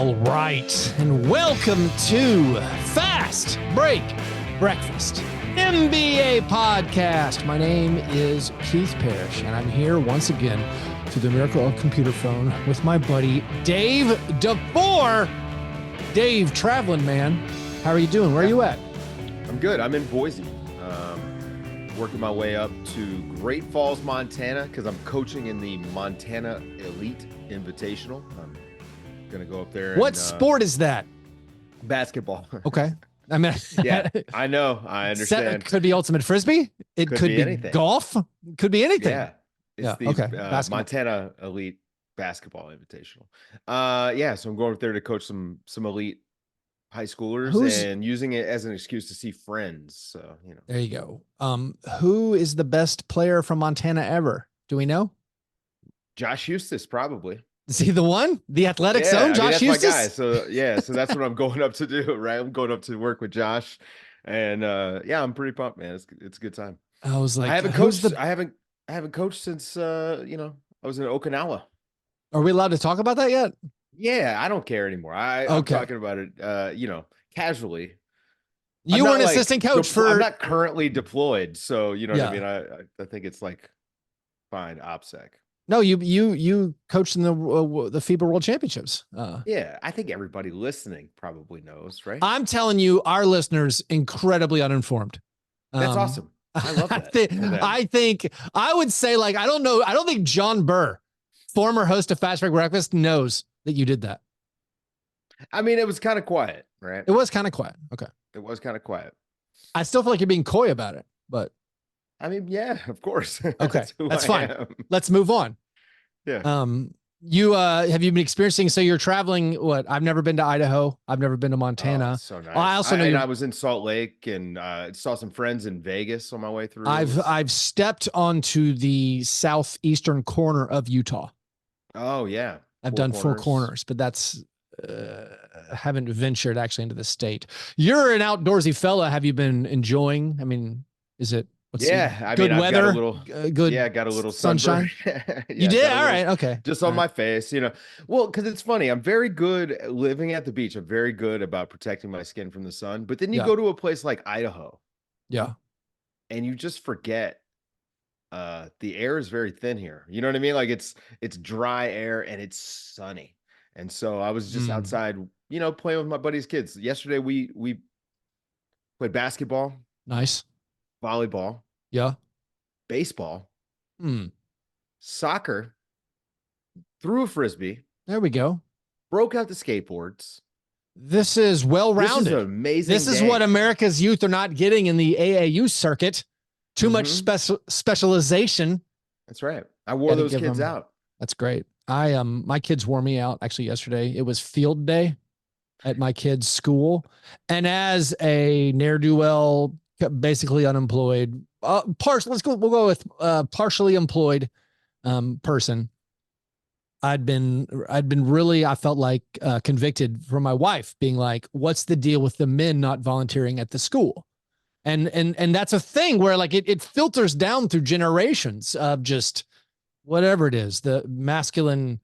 All right, and welcome to Fastbreak Breakfast, NBA podcast. My name is Keith Parrish, and I'm here once again through the miracle of computer phone with my buddy Dave DeFore. Dave, traveling man, how are you doing? Where are you at? I'm good. I'm in Boise, working my way up to Great Falls, Montana, because I'm coaching in the Montana Elite Invitational. I'm gonna go up there. What sport is that? Basketball. Okay. I mean, yeah, I know. I understand. Could be ultimate frisbee. It could be anything. Golf. Could be anything. Yeah. It's the Montana Elite Basketball Invitational. So I'm going up there to coach some elite high schoolers and using it as an excuse to see friends. So, you know. There you go. Who is the best player from Montana ever? Do we know? Josh Eustace, probably. Is he the one? The athletic zone, Josh Eustace? My guy. So that's what I'm going up to do, right? I'm going up to work with Josh. And I'm pretty pumped, man. It's a good time. I was like, I haven't coached since I was in Okinawa. Are we allowed to talk about that yet? Yeah, I don't care anymore. I'm talking about it casually. You were an assistant coach I'm not currently deployed, so you know what I mean. I think it's like fine, OPSEC. No, you coached in the FIBA World Championships. Yeah, I think everybody listening probably knows, right? I'm telling you, our listeners incredibly uninformed. That's awesome. I love that. I would say, like, I don't think John Burr, former host of Fastbreak Breakfast, knows that you did that. I mean, it was kind of quiet, right? It was kind of quiet. Okay. It was kind of quiet. I still feel like you're being coy about it, but I mean, yeah, of course. Okay. That's fine. Let's move on. Yeah. Have you been experiencing, so you're traveling, what? I've never been to Idaho. I've never been to Montana. Oh, so nice. I also know I was in Salt Lake and saw some friends in Vegas on my way through. I've stepped onto the southeastern corner of Utah. Oh yeah. I've done Four Corners, but that's haven't ventured actually into the state. You're an outdoorsy fella. Have you been enjoying? I mean, is it? Good weather. Got a little sunshine. You did? All right. Okay. Just on my face, Well, because it's funny. I'm very good living at the beach. I'm very good about protecting my skin from the sun. But then you go to a place like Idaho. Yeah. And you just forget the air is very thin here. You know what I mean? Like it's dry air and it's sunny. And so I was just outside, playing with my buddy's kids. Yesterday we played basketball. Nice. Volleyball. Yeah. Baseball. Soccer. Threw a frisbee. There we go. Broke out the skateboards. This is well-rounded. This is an amazing This is what America's youth are not getting in the AAU circuit. Too much specialization. That's right. I wore those kids out. That's great. My kids wore me out actually yesterday. It was field day at my kids' school. And as a ne'er-do-well, basically unemployed, we'll go with partially employed person. I'd been really, I felt like convicted from my wife being like, what's the deal with the men not volunteering at the school? And that's a thing where like it filters down through generations of just whatever it is, the masculine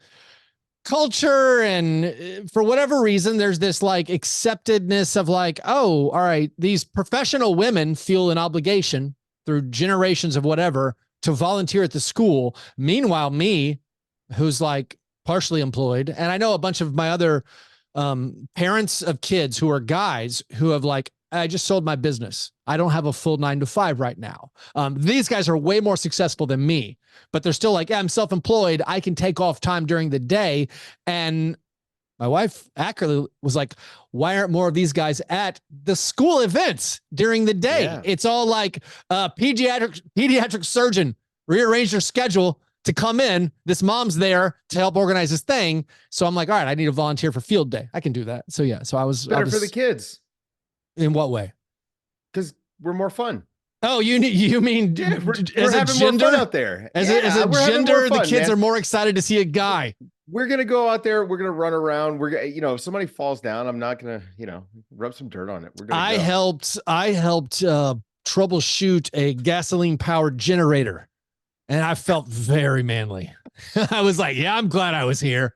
culture. And for whatever reason, there's this like acceptedness of like, oh, all right, these professional women feel an obligation through generations of whatever to volunteer at the school. Meanwhile, me, who's like partially employed, and I know a bunch of my other parents of kids who are guys who have like, I just sold my business. I don't have a full 9-to-5 right now. These guys are way more successful than me, but they're still like, yeah, I'm self-employed. I can take off time during the day. And my wife accurately was like, why aren't more of these guys at the school events during the day? Yeah. It's all like pediatric surgeon rearranged their schedule to come in. This mom's there to help organize this thing. So I'm like, all right, I need to volunteer for field day. I can do that. So yeah, so I was better for the kids. In what way? Because we're more fun. Oh, you mean we're having more fun out there. As a gender, the kids are more excited to see a guy. We're gonna go out there. We're gonna run around. We're gonna, if somebody falls down, I'm not gonna, rub some dirt on it. I helped troubleshoot a gasoline powered generator, and I felt very manly. I was like, yeah, I'm glad I was here.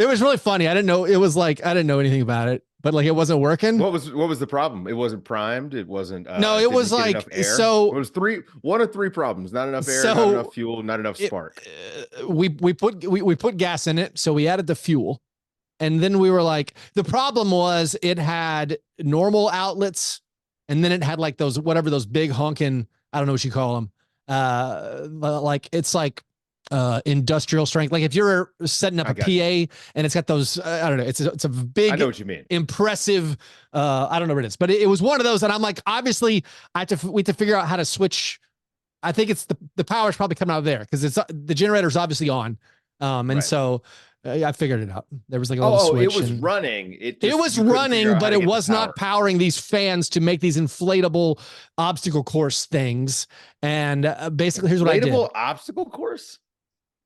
It was really funny. I didn't know it was like I didn't know anything about it, but like it wasn't working. What was the problem? It wasn't primed. It wasn't No, it was didn't get like enough air. It so was one of three problems. Not enough air, not so enough fuel, not enough it, spark. we put gas in it, so we added the fuel. And then we were like, the problem was it had normal outlets, and then it had like those whatever those big honking, I don't know what you call them. Like it's like industrial strength. Like if you're setting up a PA and it's got those, I don't know, it's a big, I know what you mean, impressive. I don't know what it is, but it was one of those. And I'm like, obviously, we have to figure out how to switch. I think it's the power's probably coming out of there because it's the generator's obviously on, and so. I figured it out. There was like a little switch. It was running. It was running, but it was not powering these fans to make these inflatable obstacle course things. And basically, here's what I did. Inflatable obstacle course?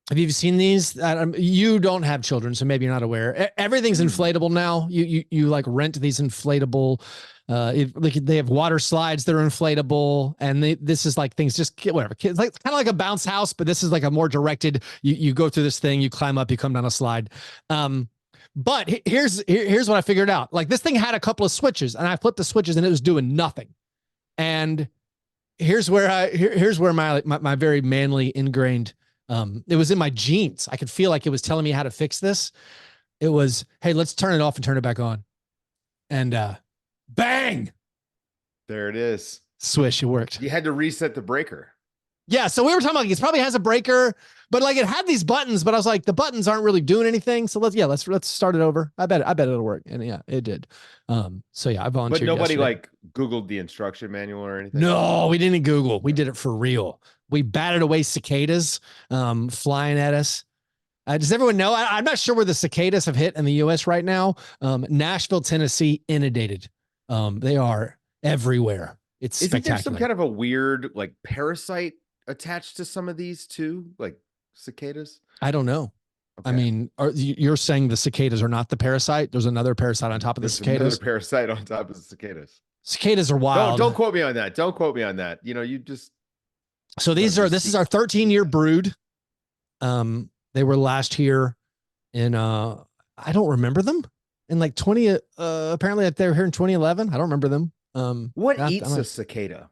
Have you seen these? You don't have children, so maybe you're not aware. Everything's inflatable now. You like rent these inflatable. Like they have water slides that are inflatable, and this is like things just whatever. It's like kind of like a bounce house, but this is like a more directed. You go through this thing, you climb up, you come down a slide. But here's what I figured out. Like this thing had a couple of switches, and I flipped the switches, and it was doing nothing. And here's where my very manly ingrained. It was in my genes. I could feel like it was telling me how to fix this. It was, hey, let's turn it off and turn it back on. And bang! There it is. Swish, it worked. You had to reset the breaker. Yeah, so we were talking about like it probably has a breaker, but like it had these buttons, but I was like, the buttons aren't really doing anything. So let's start it over. I bet it'll work. And yeah, it did. So yeah, I volunteered. But nobody yesterday. like Googled the instruction manual or anything. No, we didn't Google. We did it for real. We batted away cicadas flying at us. Does everyone know? I'm not sure where the cicadas have hit in the U.S. right now. Nashville, Tennessee, inundated. They are everywhere. It's spectacular. Isn't there some kind of a weird like parasite attached to some of these too, like cicadas? I don't know. Okay. I mean, you're saying the cicadas are not the parasite? There's another parasite on top of the cicadas? Another parasite on top of the cicadas. Cicadas are wild. Don't quote me on that. Don't quote me on that. You know, you just... So this is our 13-year brood. They were last here in, I don't remember them. In like 20, apparently they were here in 2011. I don't remember them. What eats a cicada?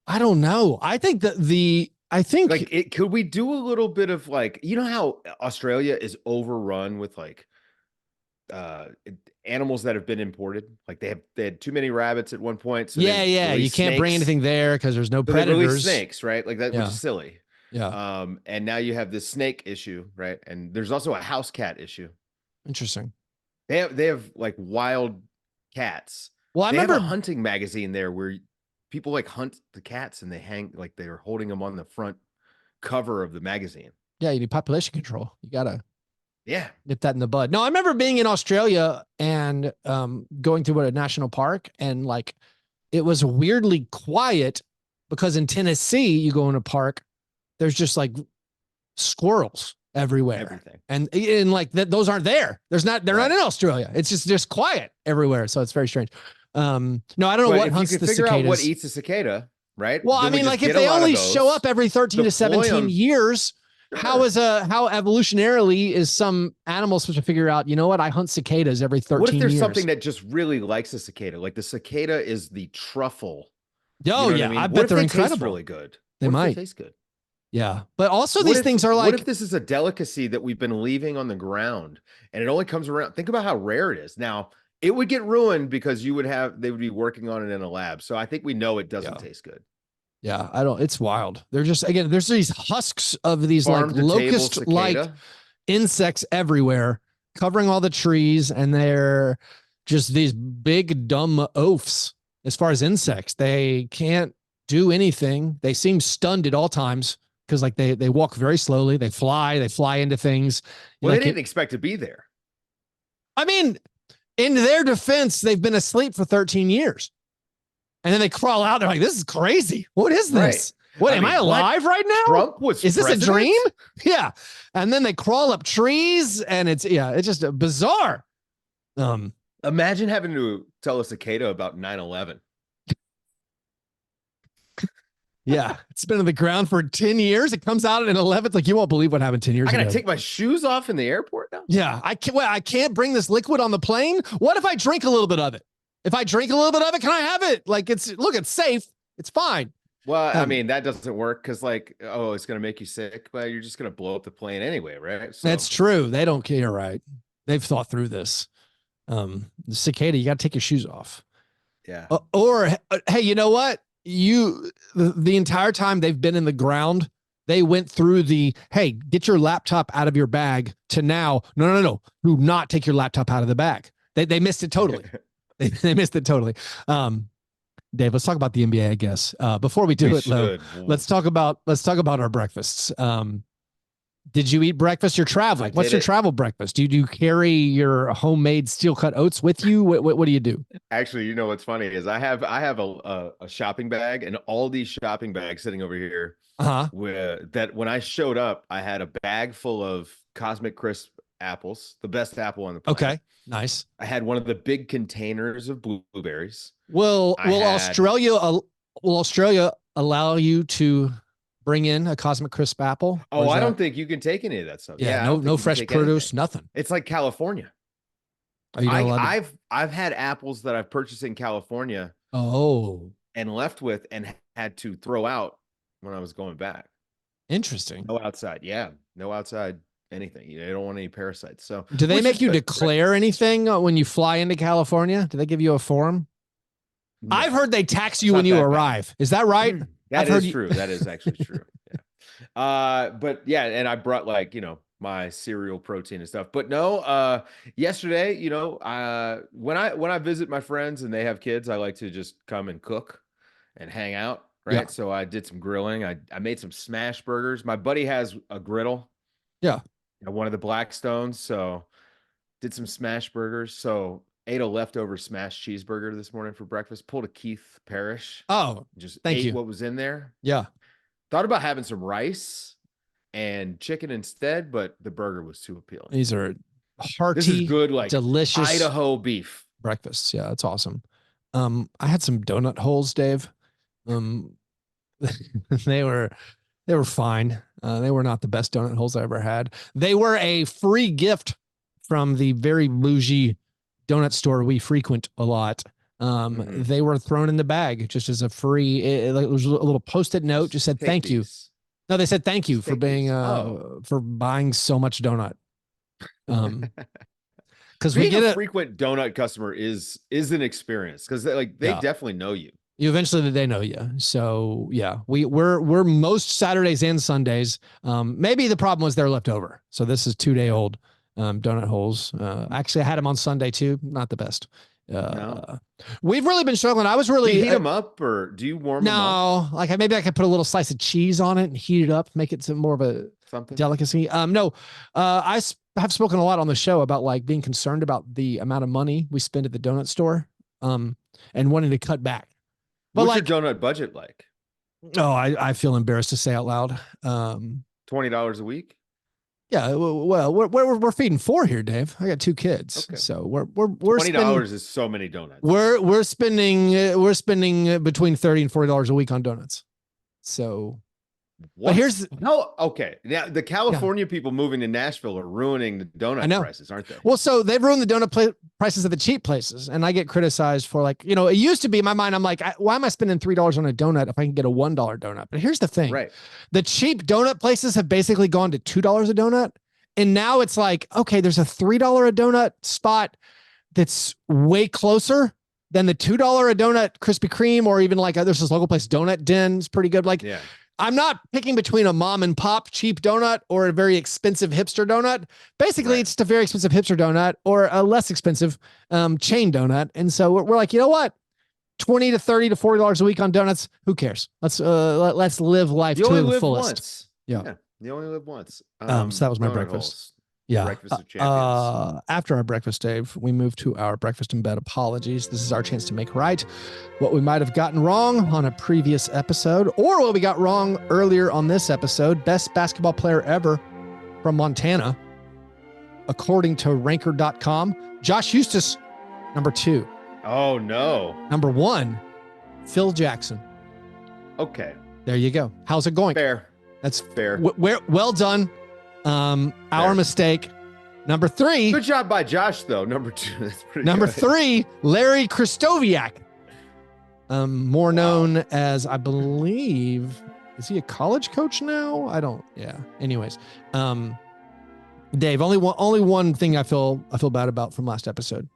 I don't know. I think could we do a little bit of like, you know how Australia is overrun with like animals that have been imported? Like they had too many rabbits at one point. So yeah. You can't bring anything there because there's no predators. They release snakes, right? Like that, which is silly. Yeah. And now you have this snake issue, right? And there's also a house cat issue. Interesting. They have like wild cats. Well, I remember a hunting magazine there where people like hunt the cats and they hang like they're holding them on the front cover of the magazine. Yeah, you need population control. You gotta nip that in the bud. No, I remember being in Australia and going through a national park, and like it was weirdly quiet because in Tennessee, you go in a park, there's just like squirrels everywhere. Everything. And like those aren't there. They're not in Australia. It's just quiet everywhere. So it's very strange. No, I don't know what hunts the cicadas. Figure out what eats a cicada, right? Well, I mean, like if they only show up every 13 to 17 years, how evolutionarily is some animal supposed to figure out, you know what, I hunt cicadas every 13 years? What if there's something that just really likes a cicada? Like the cicada is the truffle. Oh, yeah. I bet they're incredible. Taste really good. They might taste good. Yeah. But also these things are like, what if this is a delicacy that we've been leaving on the ground and it only comes around? Think about how rare it is. Now, it would get ruined because they would be working on it in a lab. So I think we know it doesn't taste good. Yeah, it's wild. They're just, again, there's these husks of these like locust like insects everywhere covering all the trees. And they're just these big, dumb oafs as far as insects. They can't do anything. They seem stunned at all times because like they walk very slowly. They fly into things. Well, they didn't expect to be there. I mean, in their defense, they've been asleep for 13 years. And then they crawl out. They're like, this is crazy. What is this? Right. What, am I alive right now? Trump was Is this president? A dream? Yeah. And then they crawl up trees and it's just bizarre. Imagine having to tell a cicada about 9/11. Yeah. It's been in the ground for 10 years. It comes out in 11th. Like, you won't believe what happened 10 years I ago. gotta take my shoes off in the airport now? Yeah. I can't bring this liquid on the plane. What if I drink a little bit of it? If I drink a little bit of it, can I have it? Like, it's safe. It's fine. Well, I mean, that doesn't work because, like, oh, it's going to make you sick, but you're just going to blow up the plane anyway, right? So that's true. They don't care, right? They've thought through this. The cicada, you got to take your shoes off. Yeah. Or hey, you know what? The entire time they've been in the ground, they went through the, hey, get your laptop out of your bag, to now, no. Do not take your laptop out of the bag. They missed it totally. They missed it totally. Dave, let's talk about the NBA, I guess. Before we do it, though, let's talk about our breakfasts. Did you eat breakfast? You're traveling. What's your travel breakfast? Do you carry your homemade steel cut oats with you? What do you do? Actually, you know what's funny is I have a shopping bag, and all these shopping bags sitting over here. That when I showed up, I had a bag full of Cosmic Crisp apples, the best apple on the planet. Okay, nice. I had one of the big containers of blueberries. Will Australia allow you to bring in a Cosmic Crisp apple? Oh, I don't think you can take any of that stuff. Yeah, no fresh produce, nothing. It's like California. I've had apples that I've purchased in California. And left with and had to throw out when I was going back. Interesting. No outside. Yeah, no outside anything. You don't want any parasites. So do they make you declare anything when you fly into California? Do they give you a form? No. I've heard they tax you when you arrive. Bad. Is that right? That is true. That is actually true. Yeah. But yeah, and I brought, like, my cereal protein and stuff. But no, yesterday, when I visit my friends and they have kids, I like to just come and cook and hang out. Right. Yeah. So I did some grilling. I made some smash burgers. My buddy has a griddle. Yeah. One of the Blackstones. So did some smash burgers. So ate a leftover smashed cheeseburger this morning for breakfast. Pulled a Keith Parrish. Oh, just ate what was in there. Yeah. Thought about having some rice and chicken instead, but the burger was too appealing. These are hearty, this is good, like delicious Idaho beef breakfasts. Yeah, that's awesome. I had some donut holes, Dave. They were fine. They were not the best donut holes I ever had. They were a free gift from the very bougie donut store we frequent a lot. They were thrown in the bag just as a free, it was a little Post-it note, just said, thank you. No, they said, thank you for being, for buying so much donut. Because we get a frequent donut customer is an experience, because they definitely know you. Eventually they know you. So yeah, we're most Saturdays and Sundays. Maybe the problem was they're left over. So this is 2-day-old donut holes. Actually, I had them on Sunday too. Not the best. No. We've really been struggling. I was really. Do you heat them up, or do you warm them up? No, like maybe I could put a little slice of cheese on it and heat it up, make it some more of a delicacy. No, I have spoken a lot on the show about like being concerned about the amount of money we spend at the donut store, and wanting to cut back. But what's your donut budget like? Oh, I feel embarrassed to say out loud. $20 a week. Yeah, well, we're feeding 4 here, Dave. I got 2 kids, so we're $20 is so many donuts. We're spending between $30 and $40 a week on donuts. So, but here's now the California people moving to Nashville are ruining the donut prices, aren't they? Well, so they've ruined the donut prices at the cheap places, and I get criticized for, like, it used to be in my mind, I'm like, why am I spending $3 on a donut if I can get a $1 donut? But here's the thing, right? The cheap donut places have basically gone to $2 a donut, and now it's like, okay, there's a $3 a donut spot that's way closer than the $2 a donut Krispy Kreme, or even like there's this local place, Donut Den, is pretty good. Like, yeah. I'm not picking between a mom and pop cheap donut or a very expensive hipster donut. Basically, it's a very expensive hipster donut or a less expensive chain donut. And so we're like, you know what? $20 to $30 to $40 a week on donuts. Who cares? Let's live life to the fullest. Once. Yeah. You only live once. So that was my breakfast. Holes. Yeah. Breakfast of champions. After our breakfast, Dave, we move to our breakfast in bed apologies. This is our chance to make right what we might have gotten wrong on a previous episode, or what we got wrong earlier on this episode. Best basketball player ever from Montana, according to ranker.com. Josh Eustace, number 2. Oh, no. Number 1, Phil Jackson. Okay. There you go. How's it going? Fair. That's fair. Well done. Our mistake. Number 3. Good job by Josh, though. Number 2. That's pretty Number good. 3, Larry Kristoviak. More known as, I believe, is he a college coach now? Yeah. Anyways, Dave, only one thing I feel bad about from last episode.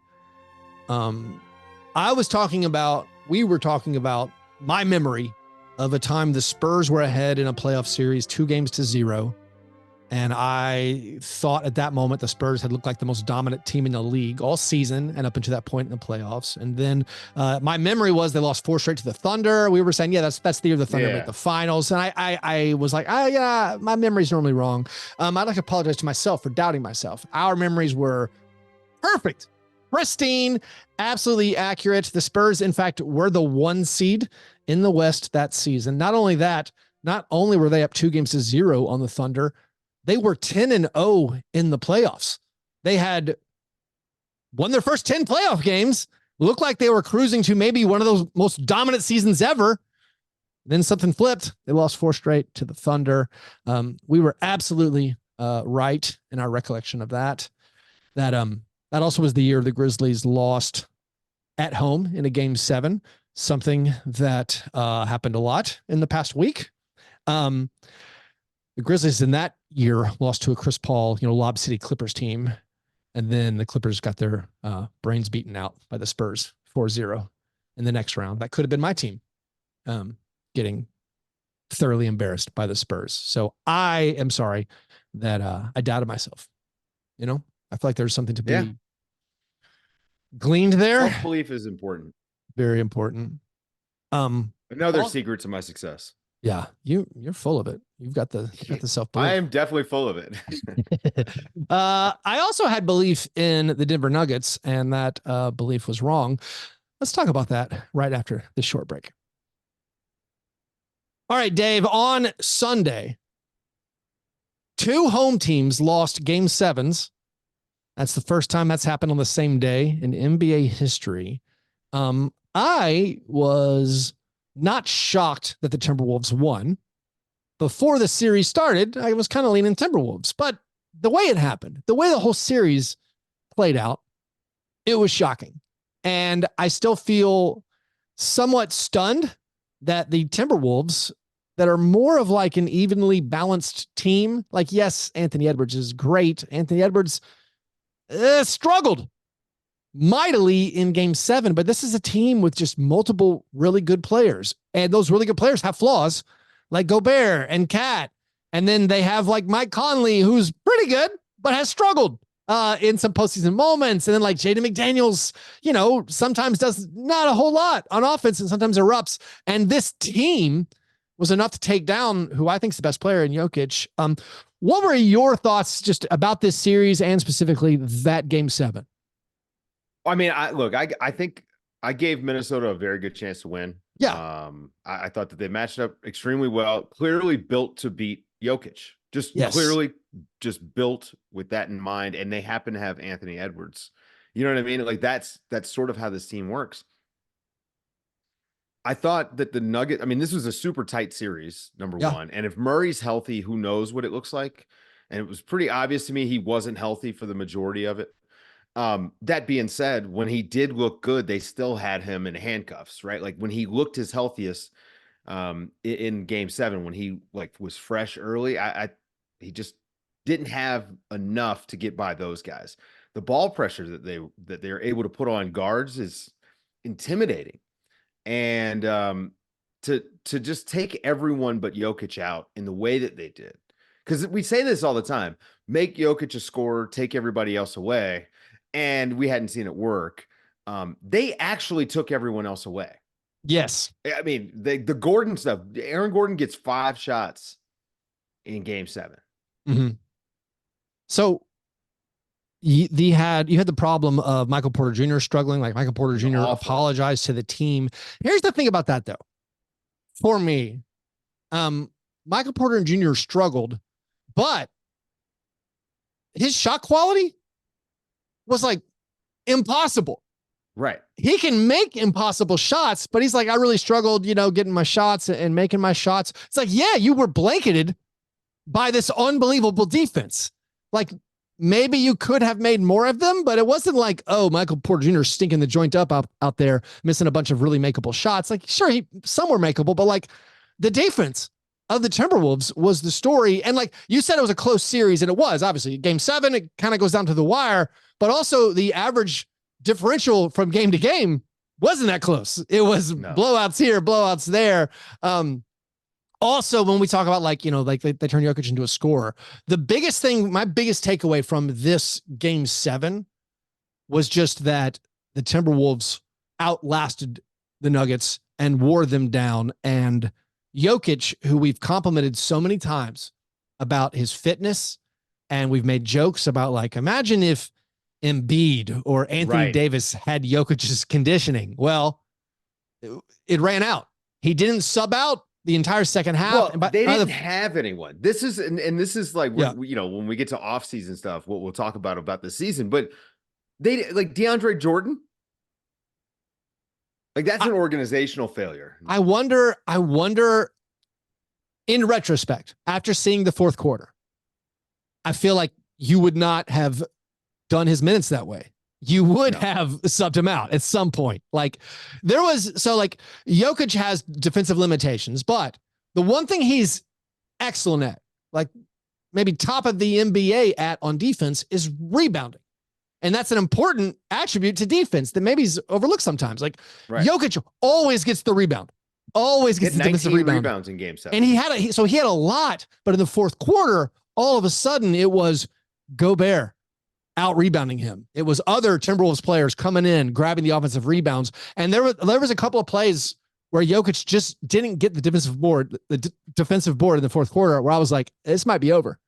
We were talking about my memory of a time the Spurs were ahead in a playoff series, 2-0. And I thought at that moment the Spurs had looked like the most dominant team in the league all season and up until that point in the playoffs. And then my memory was they lost 4 straight to the Thunder. We were saying, yeah, that's the year the Thunder made the finals. And I was like, yeah, my memory's normally wrong. I'd like to apologize to myself for doubting myself. Our memories were perfect, pristine, absolutely accurate. The Spurs, in fact, were the 1 seed in the West that season. Not only were they up 2-0 on the Thunder, they were 10-0 in the playoffs. They had won their first 10 playoff games, looked like they were cruising to maybe one of those most dominant seasons ever. Then something flipped. They lost 4 straight to the Thunder. We were absolutely right in our recollection of that. That also was the year the Grizzlies lost at home in a Game 7, something that happened a lot in the past week. The Grizzlies in that year lost to a Chris Paul, Lob City Clippers team. And then the Clippers got their brains beaten out by the Spurs 4-0 in the next round. That could have been my team getting thoroughly embarrassed by the Spurs. So I am sorry that I doubted myself. I feel like there's something to be gleaned there. Self-belief is important. Very important. Another secret to my success. Yeah, you're full of it. You've got the self-belief. I am definitely full of it. I also had belief in the Denver Nuggets, and that belief was wrong. Let's talk about that right after this short break. All right, Dave, on Sunday, 2 home teams lost Game 7s. That's the first time that's happened on the same day in NBA history. I was not shocked that the Timberwolves won. Before the series started, I was kind of leaning Timberwolves, but the way it happened, the way the whole series played out, it was shocking. And I still feel somewhat stunned that the Timberwolves, that are more of like an evenly balanced team, like, yes, Anthony Edwards is great. Anthony Edwards struggled mightily in Game 7, but this is a team with just multiple really good players. And those really good players have flaws, like Gobert and Cat. And then they have like Mike Conley, who's pretty good, but has struggled in some postseason moments. And then like Jaden McDaniels, sometimes does not a whole lot on offense and sometimes erupts. And this team was enough to take down who I think is the best player in Jokic. What were your thoughts just about this series and specifically that Game 7? I mean, I think I gave Minnesota a very good chance to win. Yeah. I thought that they matched up extremely well, clearly built to beat Jokic, clearly just built with that in mind. And they happen to have Anthony Edwards. You know what I mean? Like that's sort of how this team works. I thought that the Nuggets, this was a super tight series, number one. And if Murray's healthy, who knows what it looks like? And it was pretty obvious to me he wasn't healthy for the majority of it. That being said, when he did look good, they still had him in handcuffs, right? Like when he looked his healthiest in Game 7, when he was fresh early, he just didn't have enough to get by those guys. The ball pressure that they're able to put on guards is intimidating. And to just take everyone but Jokic out in the way that they did, because we say this all the time, make Jokic a scorer, take everybody else away. And we hadn't seen it work. They actually took everyone else away. Yes. The Gordon stuff, Aaron Gordon gets 5 shots in Game 7. Mm-hmm. So you had the problem of Michael Porter Jr. struggling. Like Michael Porter Jr. apologized to the team. Here's the thing about that, though. For me, Michael Porter Jr. struggled, but his shot quality was like impossible. Right. He can make impossible shots, but he's like, I really struggled, getting my shots and making my shots. It's like, yeah, you were blanketed by this unbelievable defense. Like, maybe you could have made more of them, but it wasn't like, oh, Michael Porter Jr. stinking the joint up out there, missing a bunch of really makeable shots. Like, sure, some were makeable, but like the defense of the Timberwolves was the story. And like you said, it was a close series, and it was. Obviously game 7, it kind of goes down to the wire, but also the average differential from game to game wasn't that close. It was blowouts here, blowouts there. Also, when we talk about like they turn Jokic into a scorer, the biggest thing, my biggest takeaway from this game 7 was just that the Timberwolves outlasted the Nuggets and wore them down. And Jokic, who we've complimented so many times about his fitness, and we've made jokes about like, imagine if Embiid or Anthony Davis had Jokic's conditioning. Well, it ran out. He didn't sub out the entire second half. Well, they didn't have anyone. This is, and this is like, when we get to off-season stuff, what we'll talk about the season, but they like DeAndre Jordan. Like, that's an organizational failure. I wonder in retrospect, after seeing the fourth quarter, I feel like you would not have done his minutes that way. You would have subbed him out at some point. Like Jokic has defensive limitations, but the one thing he's excellent at, like maybe top of the NBA at on defense, is rebounding. And that's an important attribute to defense that maybe is overlooked sometimes. Like Jokic always gets the rebound, always gets the defensive rebounds in game 7. And he had a lot, but in the fourth quarter, all of a sudden it was Gobert out rebounding him. It was other Timberwolves players coming in, grabbing the offensive rebounds. And there was a couple of plays where Jokic just didn't get the defensive board in the fourth quarter, where I was like, this might be over.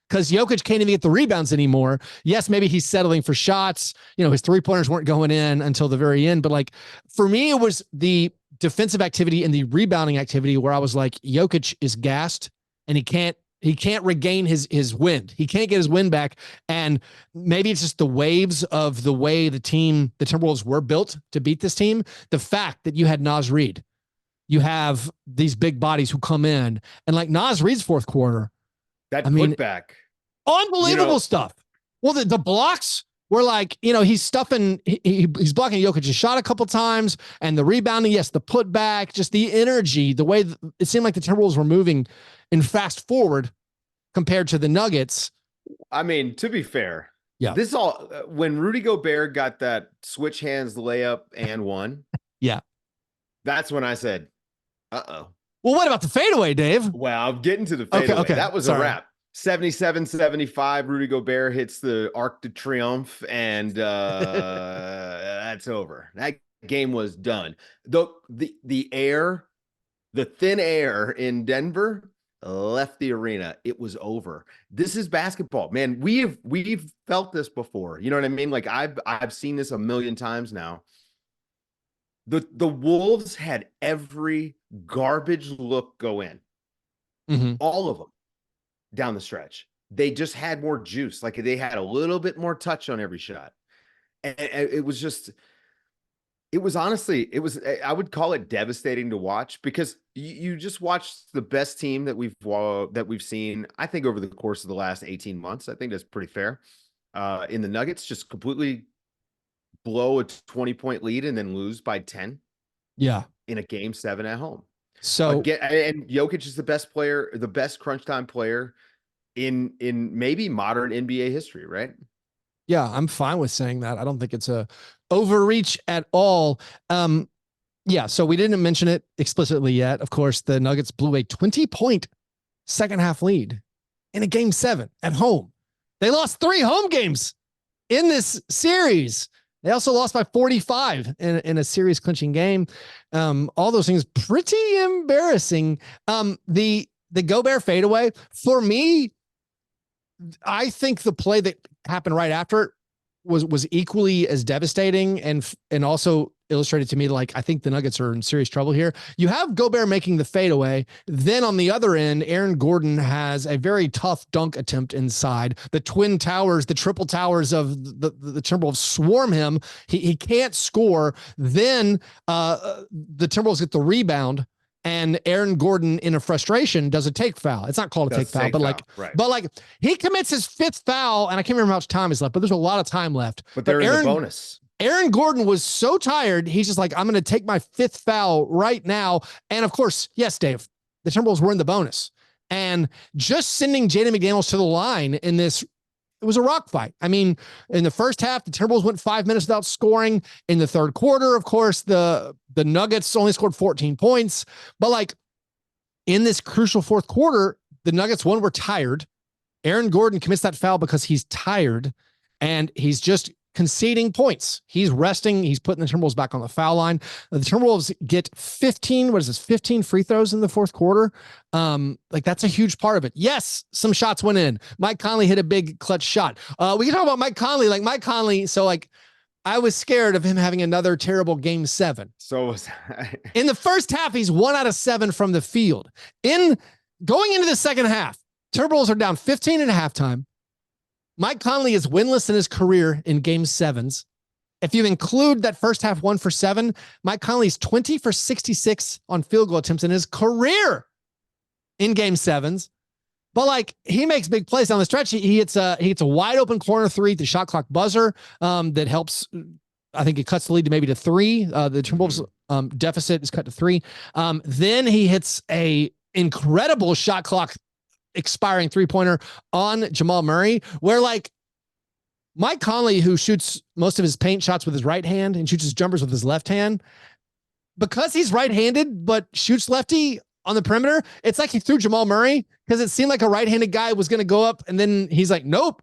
Because Jokic can't even get the rebounds anymore. Yes, maybe he's settling for shots. His 3-pointers weren't going in until the very end. But like, for me, it was the defensive activity and the rebounding activity where I was like, Jokic is gassed and he can't regain his wind. He can't get his wind back. And maybe it's just the waves of the way the Timberwolves were built to beat this team. The fact that you had Naz Reid, you have these big bodies who come in, and like Naz Reid's fourth quarter, putback, unbelievable stuff. Well, the blocks were like, he's stuffing, he's blocking Jokic's shot a couple times, and the rebounding, yes, the putback, just the energy, the way it seemed like the Timberwolves were moving in fast forward compared to the Nuggets. I mean, to be fair, this all when Rudy Gobert got that switch hands layup and one, that's when I said, "Uh-oh." Well, what about the fadeaway, Dave? Well, I'm getting to the fadeaway. Okay. That was a wrap. 77-75. Rudy Gobert hits the Arc de Triomphe, and that's over. That game was done. The air, the thin air in Denver left the arena. It was over. This is basketball, man. We've felt this before. You know what I mean? Like I've seen this a million times now. The Wolves had every garbage look go in. All of them down the stretch. They just had more juice. Like they had a little bit more touch on every shot. And it was honestly, I would call it devastating to watch, because you just watched the best team that we've seen, I think, over the course of the last 18 months. I think that's pretty fair. In the Nuggets, just completely blow a 20-point lead and then lose by 10. Yeah. In a game 7 at home. So and Jokic is the best player, the best crunch time player in maybe modern NBA history, right? Yeah, I'm fine with saying that. I don't think it's a overreach at all. So we didn't mention it explicitly yet. Of course, the Nuggets blew a 20-point second half lead in a game 7 at home. They lost 3 home games in this series. They also lost by 45 in a series clinching game. All those things pretty embarrassing. The Gobert fadeaway, for me, I think the play that happened right after it was equally as devastating and also illustrated to me, like, I think the Nuggets are in serious trouble here. You have Gobert making the fadeaway. Then on the other end, Aaron Gordon has a very tough dunk attempt inside. The twin towers, the triple towers of the Timberwolves swarm him. He can't score. Then the Timberwolves get the rebound, and Aaron Gordon, in a frustration, does a take foul. It's not called a take foul, but like he commits his 5th foul, and I can't remember how much time is left, but there's a lot of time left. But they're in the bonus. Aaron Gordon was so tired, he's just like, I'm going to take my 5th foul right now. And of course, yes, Dave, the Timberwolves were in the bonus. And just sending Jaden McDaniels to the line in this, it was a rock fight. I mean, in the first half, the Timberwolves went 5 minutes without scoring. In the third quarter, of course, the Nuggets only scored 14 points. But like in this crucial fourth quarter, the Nuggets, one, were tired. Aaron Gordon commits that foul because he's tired, and he's just conceding points. He's resting. He's putting the Timberwolves back on the foul line. The Timberwolves get 15 free throws in the fourth quarter. Like that's a huge part of it. Yes, some shots went in. Mike Conley hit a big clutch shot. We can talk about Mike Conley. Like Mike Conley, so like I was scared of him having another terrible game 7. So was I. In the first half, he's 1 out of 7 from the field. In going into the second half, Timberwolves are down 15 at halftime. Mike Conley is winless in his career in game 7s. If you include that first half 1 for 7, Mike Conley's 20 for 66 on field goal attempts in his career in game 7s. But like he makes big plays down the stretch. He hits a wide open corner 3 at the shot clock buzzer that helps. I think it cuts the lead to maybe to 3. The Timberwolves deficit is cut to 3. Then he hits a incredible shot clock expiring 3-pointer on Jamal Murray, where like Mike Conley, who shoots most of his paint shots with his right hand and shoots his jumpers with his left hand, because he's right-handed but shoots lefty on the perimeter, it's like he threw Jamal Murray because it seemed like a right-handed guy was going to go up, and then he's like, nope,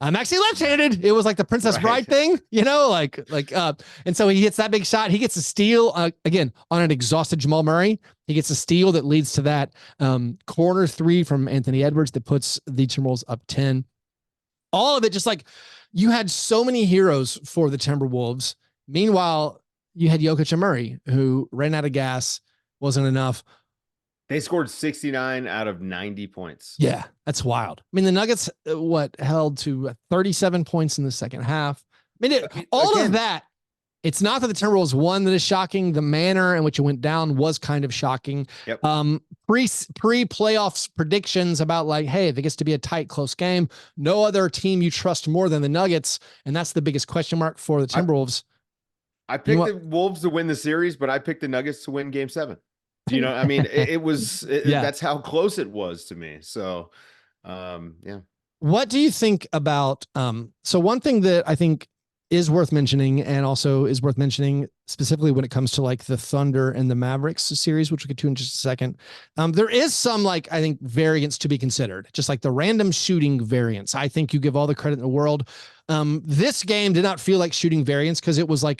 I'm actually left-handed. It was like the Princess Bride thing, you know, and so he hits that big shot. He gets a steal again on an exhausted Jamal Murray. He gets a steal that leads to that corner 3 from Anthony Edwards that puts the Timberwolves up 10. All of it, just like you had so many heroes for the Timberwolves. Meanwhile, you had Jokic and Murray, who ran out of gas, wasn't enough. They scored 69 out of 90 points. Yeah, that's wild. I mean, the Nuggets, held to 37 points in the second half. I mean, of that, it's not that the Timberwolves won that is shocking. The manner in which it went down was kind of shocking. Yep. Pre-playoffs predictions about like, hey, if it gets to be a tight, close game, no other team you trust more than the Nuggets, and that's the biggest question mark for the Timberwolves. I picked the Wolves to win the series, but I picked the Nuggets to win game 7. You know, I mean, that's how close it was to me. So, yeah. What do you think about, so one thing that I think is worth mentioning, and also is worth mentioning specifically when it comes to like the Thunder and the Mavericks series, which we'll get to in just a second. There is some, like, I think variance to be considered, just like the random shooting variance. I think you give all the credit in the world. This game did not feel like shooting variance because it was like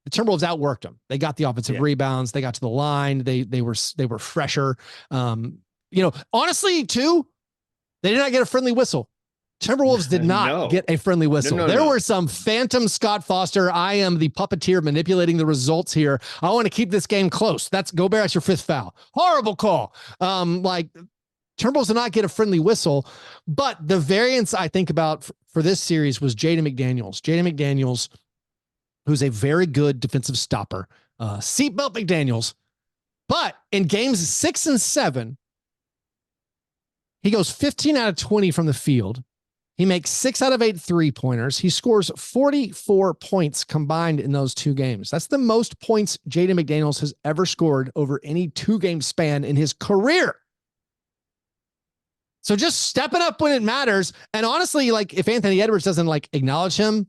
the Timberwolves outworked them. They got the offensive rebounds. They got to the line. They were fresher. Honestly too, they did not get a friendly whistle. Timberwolves did not get a friendly whistle. There were some phantom Scott Foster. I am the puppeteer manipulating the results here. I want to keep this game close. That's Gobert. That's your 5th foul. Horrible call. Timberwolves did not get a friendly whistle, but the variance I think about for this series was Jaden McDaniels. Jaden McDaniels, who's a very good defensive stopper. Seatbelt McDaniels. But in games 6 and 7, he goes 15 out of 20 from the field. He makes 6 out of 8 3-pointers. He scores 44 points combined in those 2 games. That's the most points Jaden McDaniels has ever scored over any 2-game span in his career. So just stepping up when it matters. And honestly, like if Anthony Edwards doesn't like acknowledge him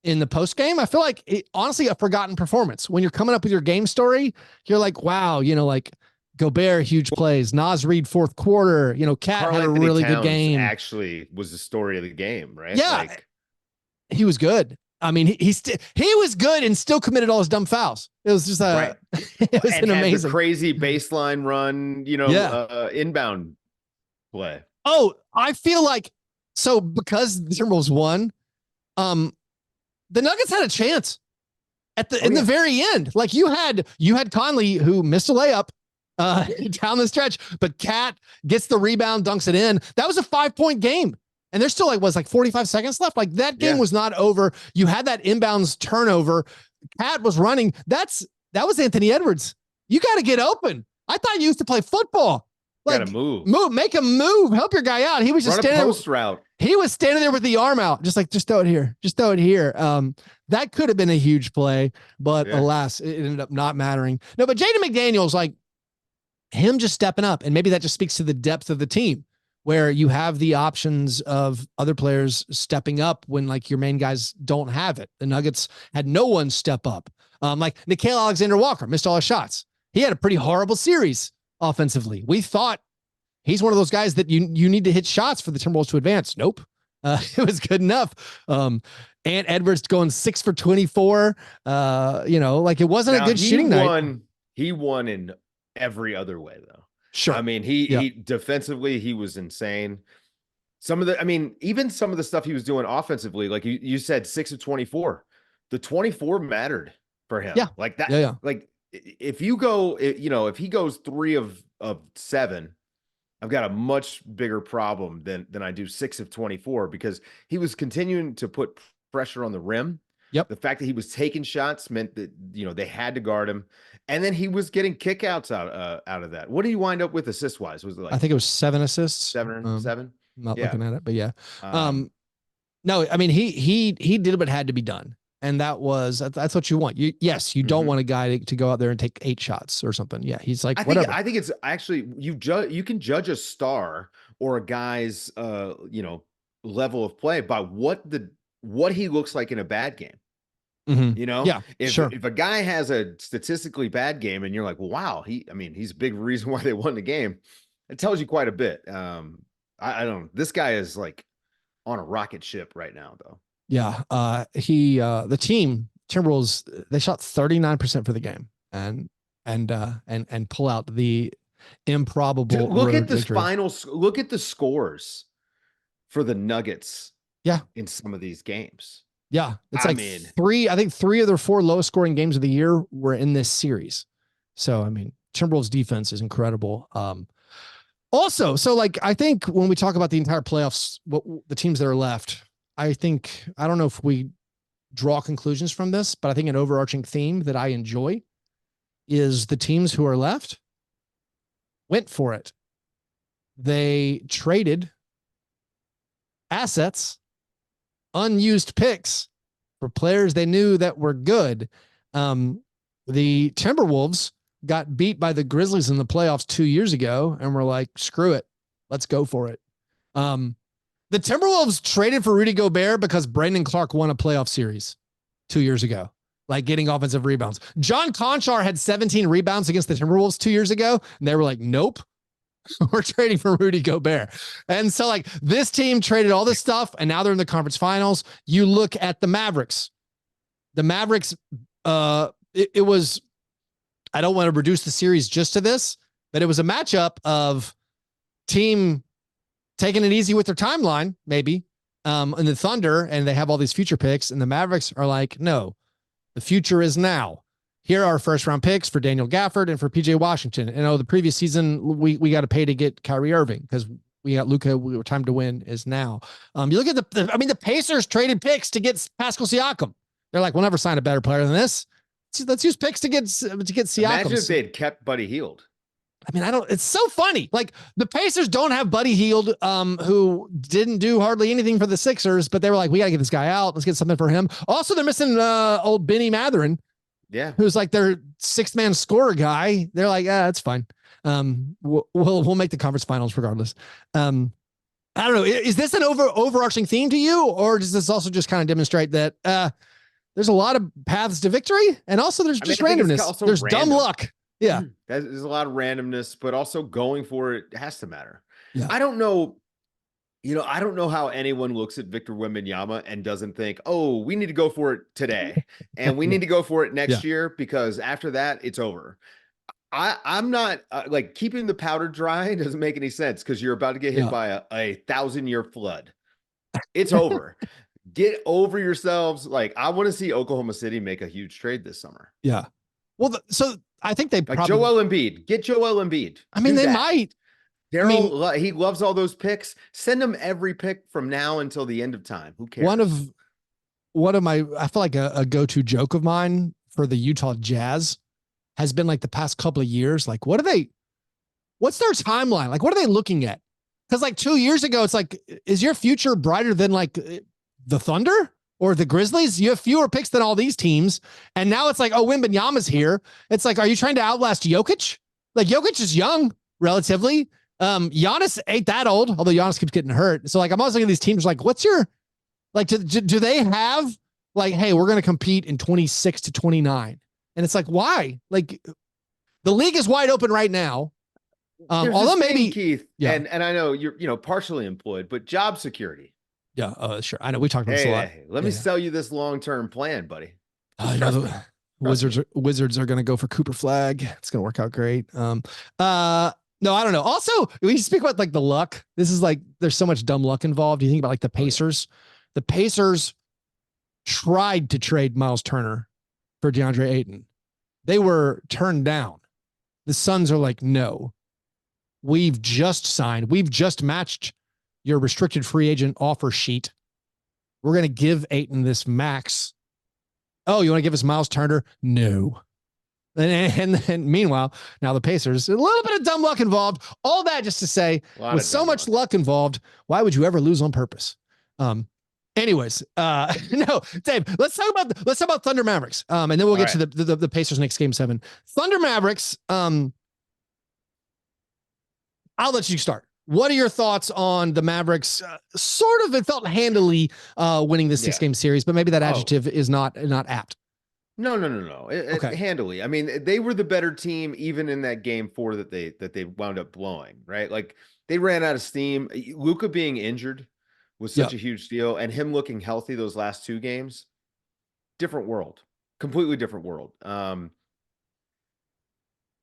in the post game, I feel like honestly a forgotten performance. When you're coming up with your game story, you're like, wow, like Gobert, huge plays. Nas Reed, fourth quarter. Cat had a really good game. Actually, was the story of the game, right? Yeah, he was good. I mean, he was good and still committed all his dumb fouls. It was just it was an amazing, crazy baseline run. Inbound play. Oh, I feel like because the Timberwolves won. the Nuggets had a chance in the yeah. very end. Like you had Conley who missed a layup down the stretch, but Cat gets the rebound, dunks it in. That was a 5-point game. And there's still like 45 seconds left. Like that game was not over. You had that inbounds turnover. Cat was running. That was Anthony Edwards. You got to get open. I thought you used to play football. Like, gotta move, make a move, help your guy out. He was just standing post route. He was standing there with the arm out, just throw it here, just throw it here. That could have been a huge play, but alas, it ended up not mattering. No, but Jaden McDaniels, like him just stepping up, and maybe that just speaks to the depth of the team, where you have the options of other players stepping up when like your main guys don't have it. The Nuggets had no one step up. Like Nickeil Alexander-Walker missed all his shots. He had a pretty horrible series offensively. We thought he's one of those guys that you need to hit shots for the Timberwolves to advance. Nope. It was good enough. And Edwards going 6 for 24. Like it wasn't a good shooting night. He won in every other way though. Sure. I mean, he defensively, he was insane. Even some of the stuff he was doing offensively, like you said, 6 of 24. The 24 mattered for him. Yeah. Like that. Yeah. Like if you go, if he goes 3 of 7, I've got a much bigger problem than I do 6 of 24, because he was continuing to put pressure on the rim. Yep. The fact that he was taking shots meant that, they had to guard him. And then he was getting kickouts out of that. What did he wind up with assist wise? Was it like, I think it was 7 assists. 7? I'm not looking at it, but yeah. No, I mean, he did what had to be done. And that's what you want. You don't want a guy to go out there and take 8 shots or something. Yeah. He's like, whatever. I think it's actually, you can judge a star or a guy's, level of play by what he looks like in a bad game. Yeah, if a guy has a statistically bad game and you're like, well, wow, he's a big reason why they won the game. It tells you quite a bit. I don't, this guy is like on a rocket ship right now though. Yeah. The team Timberwolves, they shot 39% for the game and pull out the improbable. Look at this victory. Look at the scores for the Nuggets. Yeah. In some of these games. Yeah. It's I think 3 of their 4 lowest scoring games of the year were in this series. So, Timberwolves defense is incredible. Also, so like, I think when we talk about the entire playoffs, the teams that are left, I don't know if we draw conclusions from this, but I think an overarching theme that I enjoy is the teams who are left went for it. They traded assets, unused picks for players they knew that were good. The Timberwolves got beat by the Grizzlies in the playoffs 2 years ago and were like, screw it. Let's go for it. The Timberwolves traded for Rudy Gobert because Brandon Clark won a playoff series 2 years ago, like getting offensive rebounds. John Conchar had 17 rebounds against the Timberwolves 2 years ago. And they were like, nope, we're trading for Rudy Gobert. And so like this team traded all this stuff and now they're in the conference finals. You look at the Mavericks. The Mavericks, it was, I don't want to reduce the series just to this, but it was a matchup of team taking it easy with their timeline, maybe, and the Thunder, and they have all these future picks, and the Mavericks are like, no, the future is now. Here are first round picks for Daniel Gafford and for PJ Washington. And the previous season, we got to pay to get Kyrie Irving because we got Luka. Time to win is now. You look at the Pacers traded picks to get Pascal Siakam. They're like, we'll never sign a better player than this. Let's use picks to get Siakam. Imagine if they had kept Buddy Hield. It's so funny. Like the Pacers don't have Buddy Hield, who didn't do hardly anything for the Sixers, but they were like, we got to get this guy out. Let's get something for him. Also, they're missing old Benny Matherin. Yeah. Who's like their 6th man scorer guy. They're like, that's fine. We'll make the conference finals regardless. I don't know. Is this an overarching theme to you, or does this also just kind of demonstrate that, there's a lot of paths to victory and also there's just randomness. There's dumb luck. Yeah. There's a lot of randomness, but also going for it has to matter. Yeah. I don't know. I don't know how anyone looks at Victor Wembanyama and doesn't think, oh, we need to go for it today. And we need to go for it next year because after that, it's over. I'm not like keeping the powder dry doesn't make any sense because you're about to get hit by a 1,000-year flood. It's over. Get over yourselves. Like, I want to see Oklahoma City make a huge trade this summer. Yeah. Well, so I think they Like probably. Joel Embiid. Get Joel Embiid. I mean, Do they that. might. I mean, Daryl, he loves all those picks. Send him every pick from now until the end of time. Who one cares? of my, I feel like a go-to joke of mine for the Utah Jazz has been like the past couple of years. Like, what's their timeline? Like, what are they looking at? Because like 2 years ago, it's like, is your future brighter than like the Thunder or the Grizzlies? You have fewer picks than all these teams. And now it's like, oh, Wembanyama's here. It's like, are you trying to outlast Jokic? Like, Jokic is young, relatively. Giannis ain't that old, although Giannis keeps getting hurt. So like, I'm always looking at these teams like, what's your, like, do they have like, hey, we're going to compete in 26 to 29? And it's like, why? Like, the league is wide open right now. Although maybe Keith, yeah, and I know you're partially employed, but job security. yeah, sure. I know we talked about this a lot. Hey, let me sell you this long-term plan, buddy. I know the Wizards are going to go for Cooper Flag. It's going to work out great. No, I don't know. Also, we speak about like the luck. This is like there's so much dumb luck involved. You think about like the Pacers. The Pacers tried to trade Miles Turner for DeAndre Ayton. They were turned down. The Suns are like, no, we've just matched your restricted free agent offer sheet. We're going to give Ayton this max. Oh, you want to give us Miles Turner? No. And then meanwhile, now the Pacers, a little bit of dumb luck involved. All that just to say, with so much luck involved, why would you ever lose on purpose? Anyways, no, Dave, let's talk about Thunder Mavericks. And then we'll get to the Pacers next game 7. Thunder Mavericks. I'll let you start. What are your thoughts on the Mavericks? Sort of, it felt handily winning this 6-game series, but maybe that adjective is not apt. No. Okay. Handily. I mean, they were the better team even in that game 4 that they wound up blowing, right? Like they ran out of steam. Luka being injured was such a huge deal, and him looking healthy those last 2 games, different world, completely different world.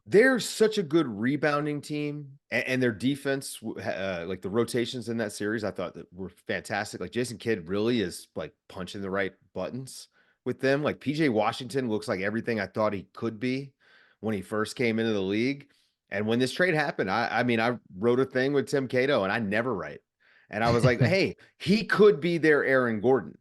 They're such a good rebounding team, and their defense, like the rotations in that series, I thought that were fantastic. Like Jason Kidd really is like punching the right buttons with them. Like PJ Washington looks like everything I thought he could be when he first came into the league. And when this trade happened, I mean, I wrote a thing with Tim Cato, and I never write. And I was like, hey, he could be their Aaron Gordon,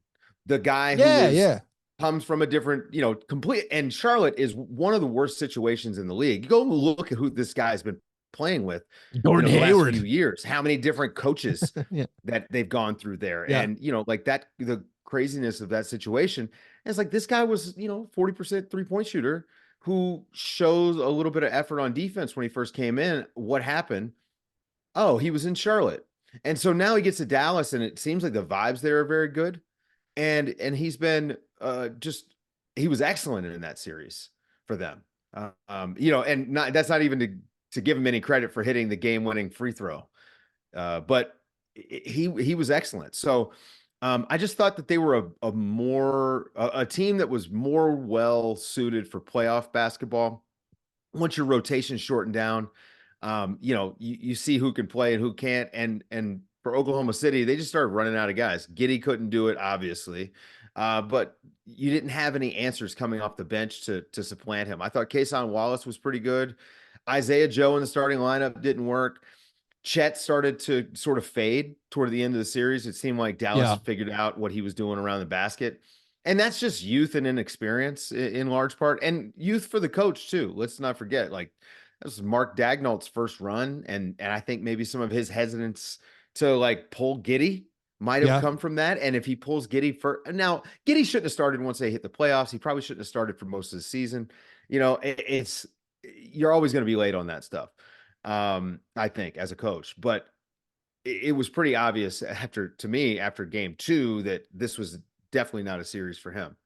the guy who comes from a different, complete. And Charlotte is one of the worst situations in the league. You go look at who this guy's been playing with Gordon Hayward. Last few years, how many different coaches that they've gone through there. And, like that, the craziness of that situation. And it's like, this guy was, 40% 3-point shooter who shows a little bit of effort on defense when he first came in. What happened? Oh, he was in Charlotte. And so now he gets to Dallas, and it seems like the vibes there are very good. And he's been he was excellent in that series for them. And that's not even to give him any credit for hitting the game-winning free throw. But he was excellent. So I just thought that they were a team that was more well suited for playoff basketball. Once your rotation shortened down, you see who can play and who can't. And for Oklahoma City, they just started running out of guys. Giddey couldn't do it, obviously. But you didn't have any answers coming off the bench to supplant him. I thought Kason Wallace was pretty good. Isaiah Joe in the starting lineup didn't work. Chet started to sort of fade toward the end of the series. It seemed like Dallas figured out what he was doing around the basket. And that's just youth and inexperience in large part, and youth for the coach too. Let's not forget, like, this was Mark Dagnall's first run, and I think maybe some of his hesitance to like pull Giddey might have come from that. And if he pulls Giddey now, Giddey shouldn't have started once they hit the playoffs. He probably shouldn't have started for most of the season. You're always going to be late on that stuff. I think as a coach, but it was pretty obvious after game 2 that this was definitely not a series for him.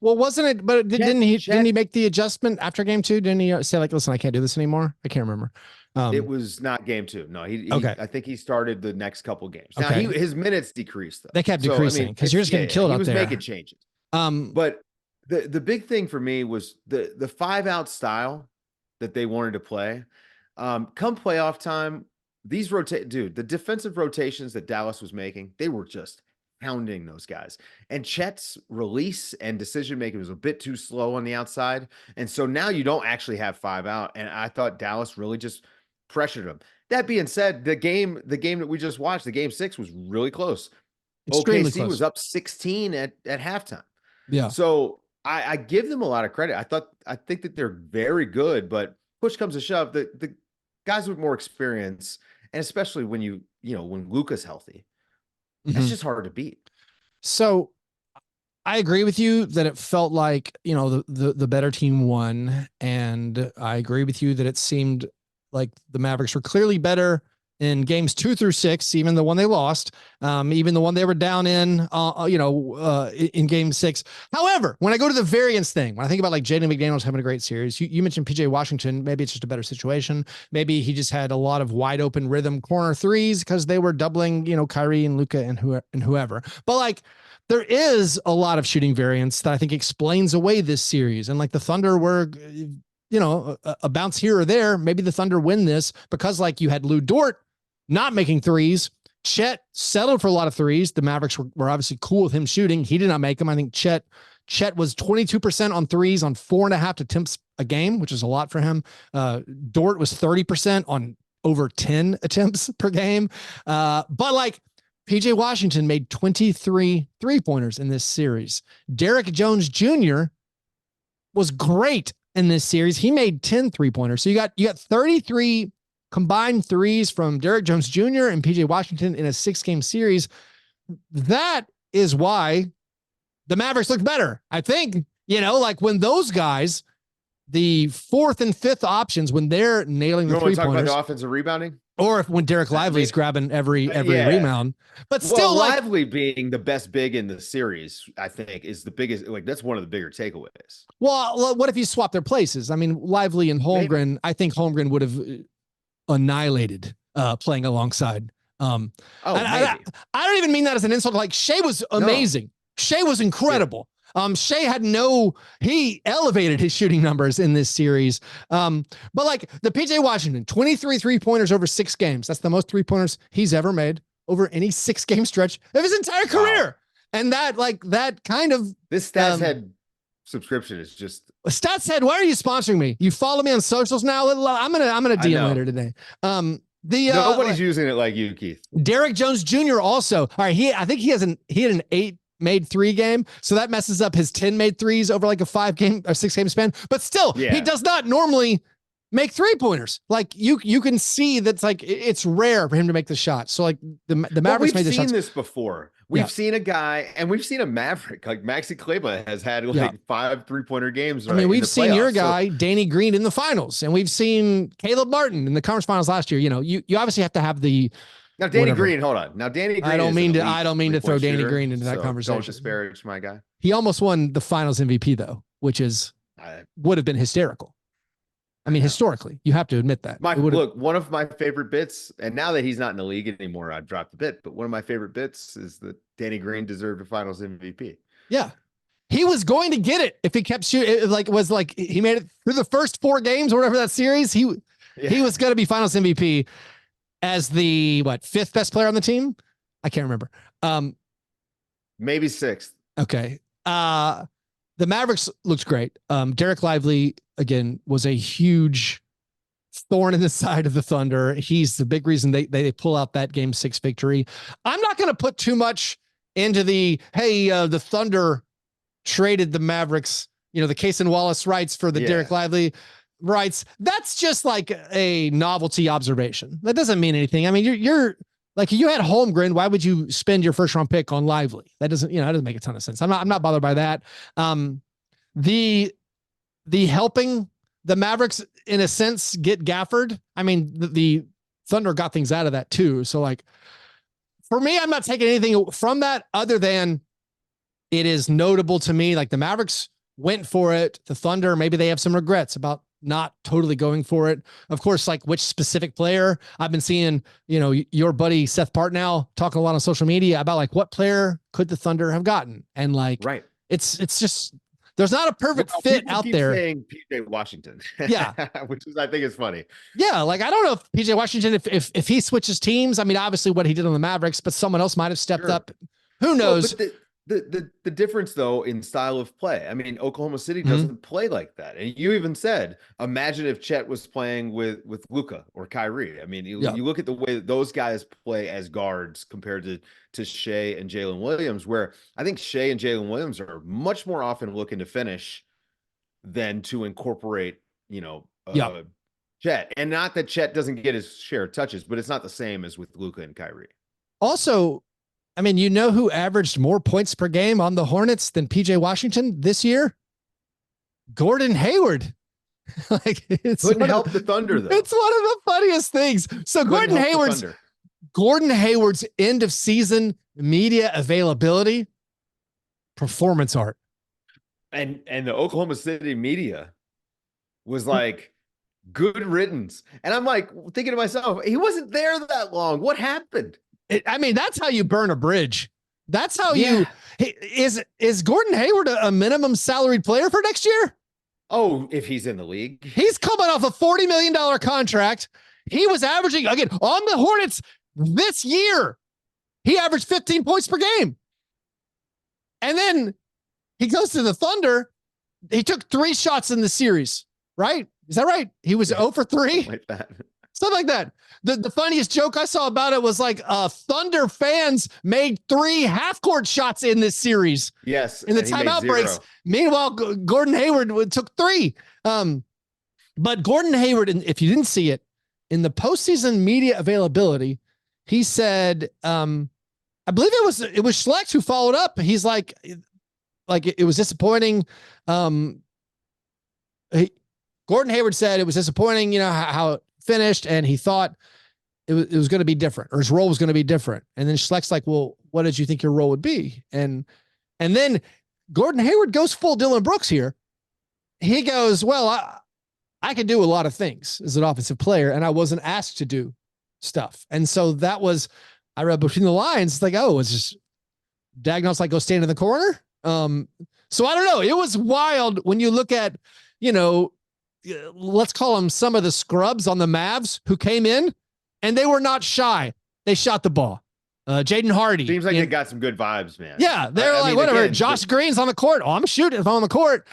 Well, wasn't it? But didn't he make the adjustment after game 2? Didn't he say like, listen, I can't do this anymore? I can't remember. It was not game 2. No, I think he started the next couple games. Now his minutes decreased though. They kept decreasing because you're just getting killed out there. He was making changes. But the big thing for me was the 5-out style that they wanted to play. Come playoff time, the defensive rotations that Dallas was making, they were just pounding those guys. And Chet's release and decision making was a bit too slow on the outside. And so now you don't actually have 5 out. And I thought Dallas really just pressured him. That being said, the game that we just watched, the game 6 was really close. Extremely OKC close. was up 16 at halftime. Yeah. So I give them a lot of credit. I think that they're very good, but push comes to shove, the guys with more experience, and especially when when Luka's healthy, that's just hard to beat. So I agree with you that it felt like, the better team won. And I agree with you that it seemed like the Mavericks were clearly better in games 2 through 6, even the one they lost, even the one they were down in game 6. However, when I go to the variance thing, when I think about like Jaden McDaniels having a great series, you mentioned PJ Washington, maybe it's just a better situation. Maybe he just had a lot of wide open rhythm corner threes because they were doubling, Kyrie and Luka and whoever. But like, there is a lot of shooting variance that I think explains away this series. And like the Thunder were, a bounce here or there. Maybe the Thunder win this because like you had Lou Dort not making threes. Chet settled for a lot of threes. The Mavericks were obviously cool with him shooting. He did not make them. I think Chet was 22% on threes on 4.5 attempts a game, which is a lot for him. Dort was 30% on over 10 attempts per game. But like PJ Washington made 23 3-pointers in this series. Derrick Jones Jr. was great in this series. He made 10 3-pointers. So you got 33 combined threes from Derrick Jones Jr. and PJ Washington in a 6-game series. That is why the Mavericks look better. I think, like when those guys, the 4th and 5th options, when they're nailing the 3-pointers. Talk about the offensive rebounding? Or when Derek Lively is grabbing every rebound, but still, Lively being the best big in the series, I think, is the biggest. Like that's one of the bigger takeaways. Well, what if you swap their places? I mean, Lively and Holmgren. Maybe. I think Holmgren would have annihilated playing alongside. I don't even mean that as an insult. Like Shea was amazing. No. Shea was incredible. Shea he elevated his shooting numbers in this series. But like the PJ Washington, 23 3-pointers over 6 games. That's the most 3-pointers he's ever made over any 6-game stretch of his entire career. Wow. And that kind of this Stats Head subscription is just Stats Head. Why are you sponsoring me? You follow me on socials now. I'm gonna DM later today. Nobody's using it like you, Keith. Derrick Jones Jr. also. All right, I think he had an 8 made 3 game. So that messes up his 10 made threes over like a 5-game or 6-game span. But still, he does not normally make 3-pointers. Like you can see that's like, it's rare for him to make the shot. So like the Mavericks made the shots. We've seen this before. We've seen a guy and we've seen a Maverick like Maxi Kleber has had like 5 3-pointer games. I mean, we've seen your guy, Danny Green in the finals, and we've seen Caleb Martin in the conference finals last year. You obviously have to have the, now, Danny Green, hold on. Now, Danny Green. I don't mean to throw Danny Green into that conversation. Don't disparage my guy. He almost won the finals MVP though, which would have been hysterical. I mean, historically, you have to admit that. Look, one of my favorite bits, and now that he's not in the league anymore, I've dropped the bit, but one of my favorite bits is that Danny Green deserved a finals MVP. Yeah. He was going to get it if he kept shooting. He made it through the first 4 games or whatever that series. He was going to be finals MVP. As the 5th best player on the team? I can't remember. Maybe 6th. Okay. The Mavericks looked great. Derek Lively, again, was a huge thorn in the side of the Thunder. He's the big reason they pull out that game 6 victory. I'm not going to put too much into the Thunder traded the Mavericks, the Case and Wallace rights for the Derek Lively rights. That's just like a novelty observation. That doesn't mean anything. I mean, you're like, you had Holmgren. Why would you spend your 1st round pick on Lively? That doesn't make a ton of sense. I'm not bothered by that. The helping the Mavericks in a sense get Gafford. I mean, the Thunder got things out of that too. So like for me, I'm not taking anything from that other than it is notable to me. Like the Mavericks went for it. The Thunder, maybe they have some regrets about not totally going for it. Of course, like which specific player. I've been seeing, your buddy Seth Partnow talking a lot on social media about like what player could the Thunder have gotten. And like, right. It's just, there's not a perfect fit out there. Saying PJ Washington. Yeah. Which I think is funny. Yeah. Like, I don't know if PJ Washington, if he switches teams, I mean, obviously what he did on the Mavericks, but someone else might've stepped up Who Well, knows? but the difference though in style of play. I mean, Oklahoma City Mhm. doesn't play like that. And you even said, imagine if Chet was playing with Luka or Kyrie. I mean, Yeah. you look at the way that those guys play as guards compared to Shea and Jalen Williams, where I think Shea and Jalen Williams are much more often looking to finish than to incorporate, Yeah. Chet. And not that Chet doesn't get his share of touches, but it's not the same as with Luka and Kyrie. Also, I mean, you know who averaged more points per game on the Hornets than PJ Washington this year? Gordon Hayward. Like Couldn't help the Thunder though. It's one of the funniest things. So Couldn't help the Thunder. Gordon Hayward's end of season media availability, performance art. And the Oklahoma City media was like, good riddance. And I'm like thinking to myself, he wasn't there that long. What happened? I mean, that's how you burn a bridge. That's how you is Gordon Hayward a minimum salaried player for next year? Oh, if he's in the league. He's coming off a $40 million contract. He was averaging, again, on the Hornets this year. He averaged 15 points per game. And then he goes to the Thunder. He took 3 shots in the series, right? Is that right? He was 0 for 3? Like that. Something like that. The funniest joke I saw about it was like Thunder fans made 3 half-court shots in this series. Yes. In the timeout breaks. Meanwhile, Gordon Hayward took 3. But Gordon Hayward, if you didn't see it, in the postseason media availability, he said, I believe it was Schlecht who followed up. He's like it was disappointing. Gordon Hayward said it was disappointing, how it finished, and he thought it was going to be different, or his role was going to be different. And then Schlecht's like, well, what did you think your role would be? And then Gordon Hayward goes full Dylan Brooks here. He goes, well, I can do a lot of things as an offensive player, and I wasn't asked to do stuff. And so that was, I read between the lines, it's like, oh, it's just Dagnall's like, go stand in the corner. So I don't know. It was wild when you look at, let's call them some of the scrubs on the Mavs who came in and they were not shy. They shot the ball. Jaden Hardy. Seems like they got some good vibes, man. Yeah. They're like, whatever. Again, Josh Green's on the court. Oh, I'm shooting if I'm on the court.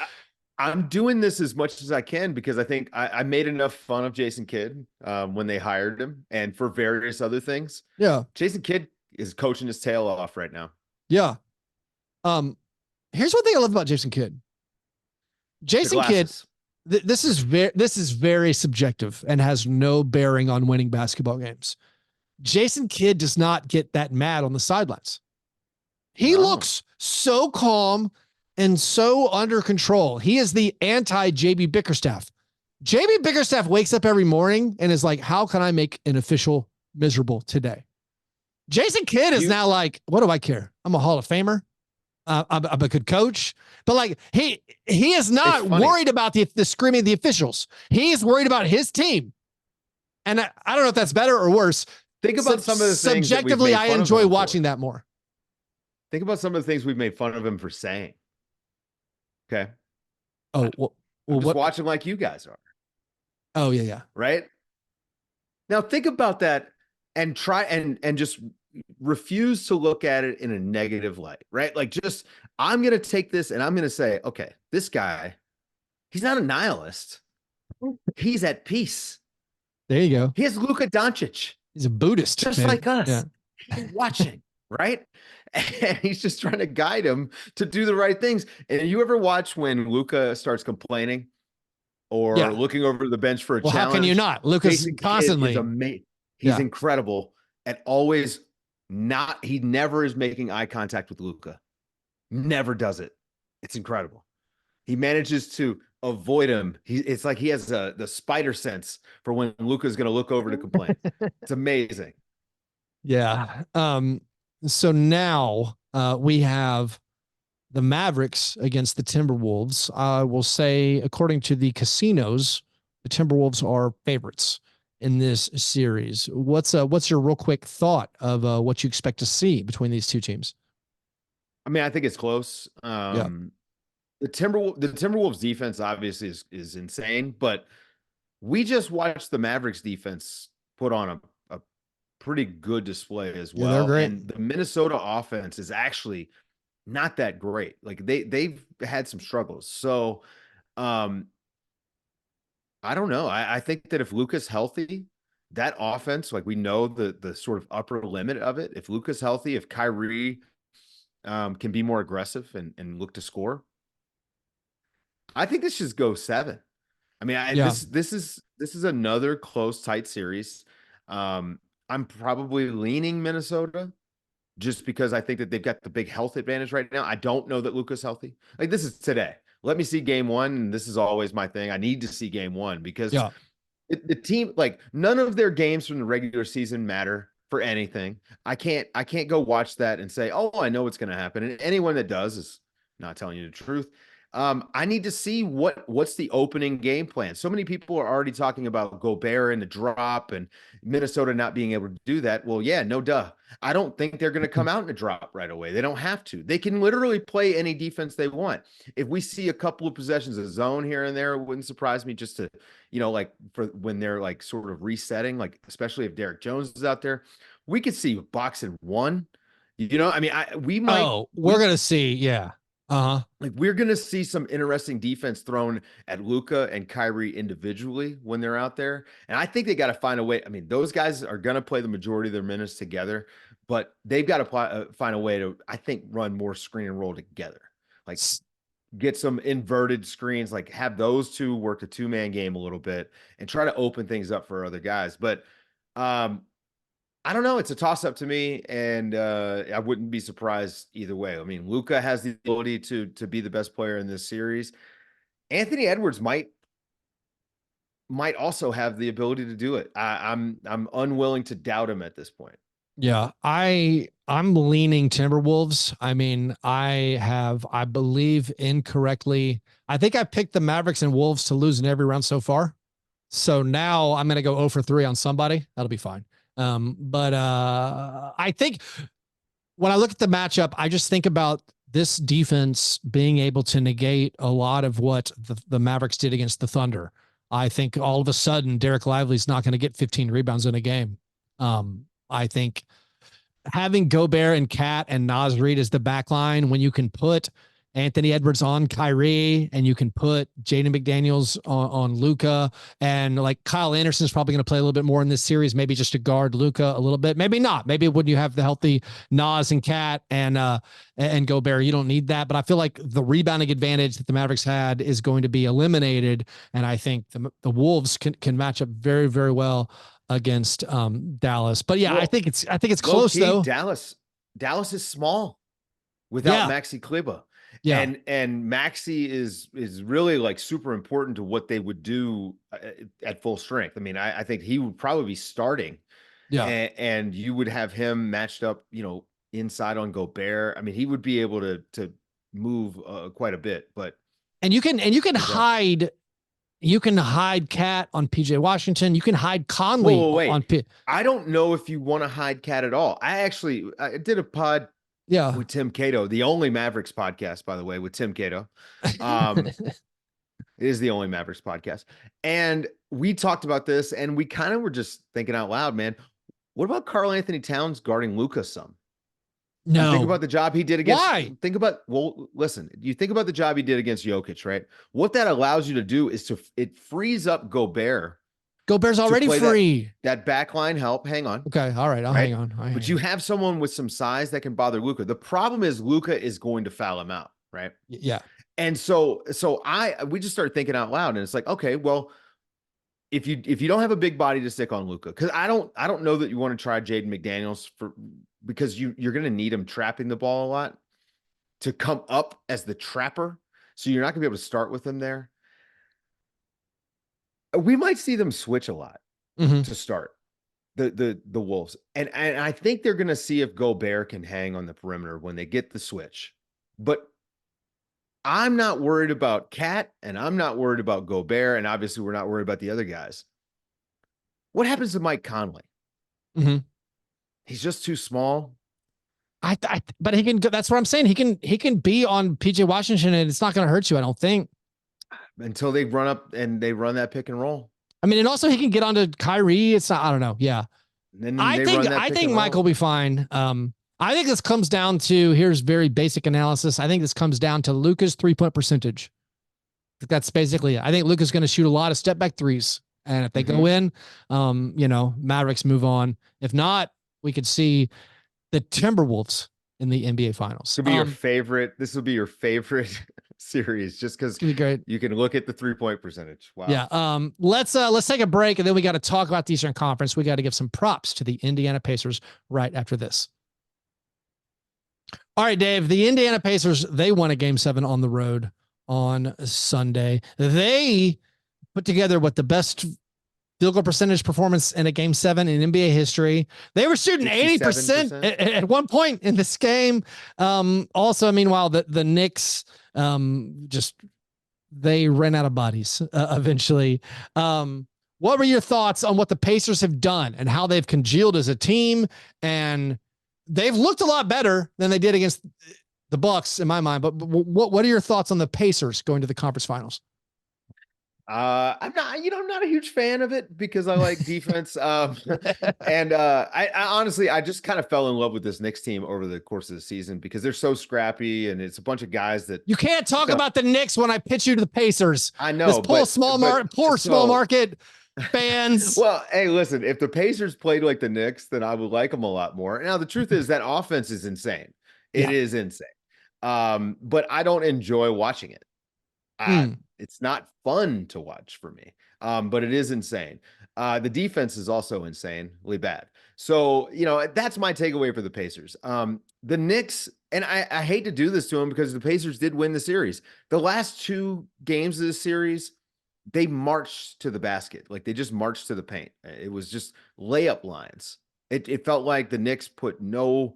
I'm doing this as much as I can because I think I made enough fun of Jason Kidd when they hired him and for various other things. Yeah. Jason Kidd is coaching his tail off right now. Yeah. Here's one thing I love about Jason Kidd. Jason Kidd, this is very subjective and has no bearing on winning basketball games. Jason Kidd does not get that mad on the sidelines. He looks so calm and so under control. He is the anti JB Bickerstaff. JB Bickerstaff wakes up every morning and is like, how can I make an official miserable today? Jason Kidd is now like, what do I care? I'm a Hall of Famer. I'm a good coach, but like he is not worried about the screaming of the officials. He is worried about his team. And I don't know if that's better or worse. Think about some of the things subjectively, I enjoy watching that more. Think about some of the things we've made fun of him for saying. Okay. Oh, well, just watch him like you guys are. Oh yeah. Right. Now think about that and try and just refuse to look at it in a negative light, right? Like just, I'm going to take this and I'm going to say, okay, this guy, he's not a nihilist. He's at peace. There you go. He has Luka Doncic. He's a Buddhist. Just like us. Yeah. He's watching, right? And he's just trying to guide him to do the right things. And you ever watch when Luka starts complaining or looking over the bench for a challenge? How can you not? Luka's constantly. He's incredible and always he never is making eye contact with Luka. Never does it. It's incredible. He manages to avoid him. It's like he has the spider sense for when Luka's going to look over to complain. It's amazing. Yeah. So now we have the Mavericks against the Timberwolves. I will say, according to the casinos, the Timberwolves are favorites in this series. What's your real quick thought of what you expect to see between these two teams? I mean, I think it's close. The Timberwolves defense obviously is insane, but we just watched the Mavericks defense put on a pretty good display as Yeah, they're well. great. And the Minnesota offense is actually not that great. Like they've had some struggles. So um I don't know. I think that if Luka's healthy, that offense, like we know the sort of upper limit of it. If Luka's healthy, if Kyrie can be more aggressive and look to score, I think this should go 7. I mean, Yeah. this is another close, tight series. I'm probably leaning Minnesota just because I think that they've got the big health advantage right now. I don't know that Luka's healthy. Like this is today. Let me see game 1, and this is always my thing. I need to see game 1 because Yeah. the team, like none of their games from the regular season matter for anything. I can't go watch that and say, oh, I know what's going to happen. And anyone that does is not telling you the truth. I need to see what's the opening game plan. So many people are already talking about Gobert and the drop and Minnesota not being able to do that. Well, yeah, no duh. I don't think they're going to come out in a drop right away. They don't have to. They can literally play any defense they want. If we see a couple of possessions of zone here and there, it wouldn't surprise me just to, like for when they're like sort of resetting, like especially if Derek Jones is out there, we could see boxing 1. I mean, We're gonna see. Yeah. Uh-huh. like we're gonna see some interesting defense thrown at Luka and Kyrie individually when they're out there. And I think they got to find a way. I mean, those guys are gonna play the majority of their minutes together, but they've got to find a way to, I think, run more screen and roll together. Like get some inverted screens, like have those two work a 2-man game a little bit and try to open things up for other guys. But I don't know. It's a toss up to me, and I wouldn't be surprised either way. I mean, Luka has the ability to be the best player in this series. Anthony Edwards might also have the ability to do it. I'm unwilling to doubt him at this point. Yeah, I'm leaning Timberwolves. I mean, I believe incorrectly. I think I picked the Mavericks and Wolves to lose in every round so far. So now I'm gonna go 0 for 3 on somebody. That'll be fine. But I think when I look at the matchup, I just think about this defense being able to negate a lot of what the Mavericks did against the Thunder. I think all of a sudden Derek Lively's not going to get 15 rebounds in a game. I think having Gobert and Cat and Naz Reid as the back line, when you can put Anthony Edwards on Kyrie and you can put Jaden McDaniels on Luka, and like Kyle Anderson is probably going to play a little bit more in this series, maybe just to guard Luka a little bit, maybe not. Maybe when you have the healthy Naz and Cat and Gobert, you don't need that. But I feel like the rebounding advantage that the Mavericks had is going to be eliminated, and I think the Wolves can match up very, very well against Dallas. But yeah, well, I think it's close though. Dallas is small without Maxi Kleber. Yeah. And Maxi is really like super important to what they would do at full strength. I mean, I think he would probably be starting. Yeah. And you would have him matched up, inside on Gobert. I mean, he would be able to move quite a bit, but you can hide. You can hide Cat on PJ Washington. You can hide Conley on I don't know if you want to hide Cat at all. I did a pod with Tim Cato, the only Mavericks podcast, by the way, with Tim Cato. It is the only Mavericks podcast. And we talked about this, and we kind of were just thinking out loud, man. What about Karl Anthony Towns guarding Luka some? No. Think about the job he did against. Why? Listen, you think about the job he did against Jokic, right? What that allows you to do is it frees up Gobert. Gobert's already free. That backline help. Hang on. Okay. All right. I'll hang on. But you have someone with some size that can bother Luka. The problem is Luka is going to foul him out, right? Yeah. And so we just started thinking out loud, and it's like, okay, well, if you don't have a big body to stick on Luka, because I don't know that you want to try Jaden McDaniels because you're going to need him trapping the ball a lot to come up as the trapper. So you're not going to be able to start with him there. We might see them switch a lot to start the Wolves. And I think they're going to see if Gobert can hang on the perimeter when they get the switch. But I'm not worried about Cat, and I'm not worried about Gobert, and obviously we're not worried about the other guys. What happens to Mike Conley? He's just too small. But he can. That's what I'm saying. He can be on PJ Washington, and it's not going to hurt you, I don't think. Until they run up and they run that pick and roll. I mean, and also he can get onto Kyrie. It's not. I don't know. Yeah. then they run that I pick think and Mike will roll. be fine. I think this comes down to, here's very basic analysis. I think this comes down to Luka's 3-point percentage. That's basically it. I think Luka's going to shoot a lot of step back threes. And if they go in, Mavericks move on. If not, we could see the Timberwolves in the NBA finals. This will be your favorite. This will be your favorite series just because you can look at the 3-point percentage. Wow. Yeah. Let's take a break, and then we got to talk about the Eastern Conference. We got to give some props to the Indiana Pacers right after this. All right, Dave, the Indiana Pacers, they won a game 7 on the road on Sunday. They put together the best field goal percentage performance in a game 7 in NBA history. They were shooting 80% at one point in this game. Also, meanwhile, the Knicks they ran out of bodies eventually. What were your thoughts on what the Pacers have done and how they've congealed as a team? And they've looked a lot better than they did against the Bucks in my mind. But what are your thoughts on the Pacers going to the conference finals? I'm not a huge fan of it because I like defense. And I honestly, I just kind of fell in love with this Knicks team over the course of the season because they're so scrappy and it's a bunch of guys that you can't talk about the Knicks when I pitch you to the Pacers. I know, this poor small market fans. Well, hey, listen, if the Pacers played like the Knicks, then I would like them a lot more. Now, the truth is that offense is insane. It is insane. But I don't enjoy watching it. It's not fun to watch for me, but it is insane. The defense is also insanely bad. So, that's my takeaway for the Pacers. The Knicks, and I hate to do this to them because the Pacers did win the series. The last 2 games of the series, they marched to the basket. Like they just marched to the paint. It was just layup lines. It felt like the Knicks put no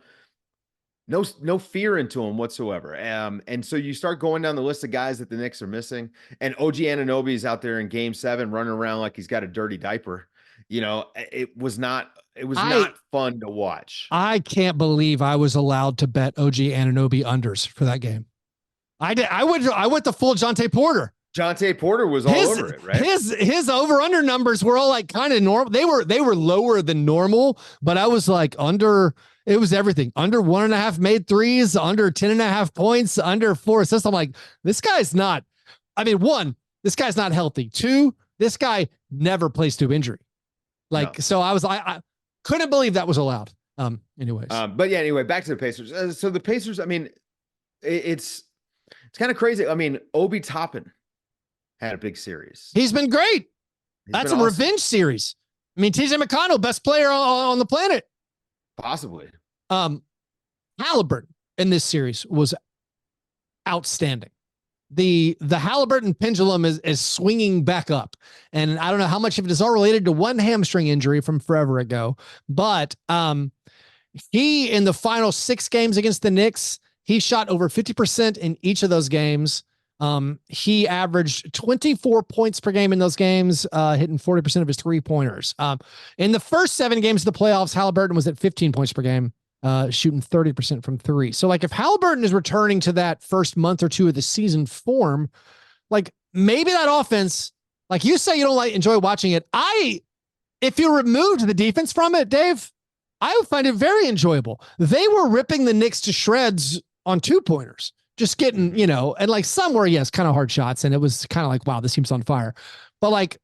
fear into them whatsoever. And so you start going down the list of guys that the Knicks are missing, and OG Anunoby is out there in game 7 running around like he's got a dirty diaper. It was not fun to watch. I can't believe I was allowed to bet OG Anunoby unders for that game. I did. I went the full Jonte Porter. Jonte Porter was all over it, right? His over under numbers were all like kind of normal. They were lower than normal, but I was like under. It was everything under 1.5 made threes, under 10.5 points, under 4 assists. I'm like, this guy's not. I mean, 1, this guy's not healthy. 2, this guy never plays through injury. So I couldn't believe that was allowed. Anyways, but yeah, anyway, back to the Pacers. So the Pacers, I mean, it's kind of crazy. I mean, Obi Toppin had a big series. He's been great. That's a revenge series. I mean, TJ McConnell, best player on the planet. Possibly. Halliburton in this series was outstanding. The Halliburton pendulum is swinging back up, and I don't know how much of it is all related to one hamstring injury from forever ago, but he in the final 6 games against the Knicks, he shot over 50% in each of those games. He averaged 24 points per game in those games, hitting 40% of his 3-pointers. In the first 7 games of the playoffs, Halliburton was at 15 points per game, shooting 30% from 3. So if Halliburton is returning to that first month or 2 of the season form, maybe that offense, like you say, you don't enjoy watching it. If you removed the defense from it, Dave, I would find it very enjoyable. They were ripping the Knicks to shreds on 2-pointers. Just getting, and some were, yes, kind of hard shots. And it was kind of like, wow, this team's on fire. But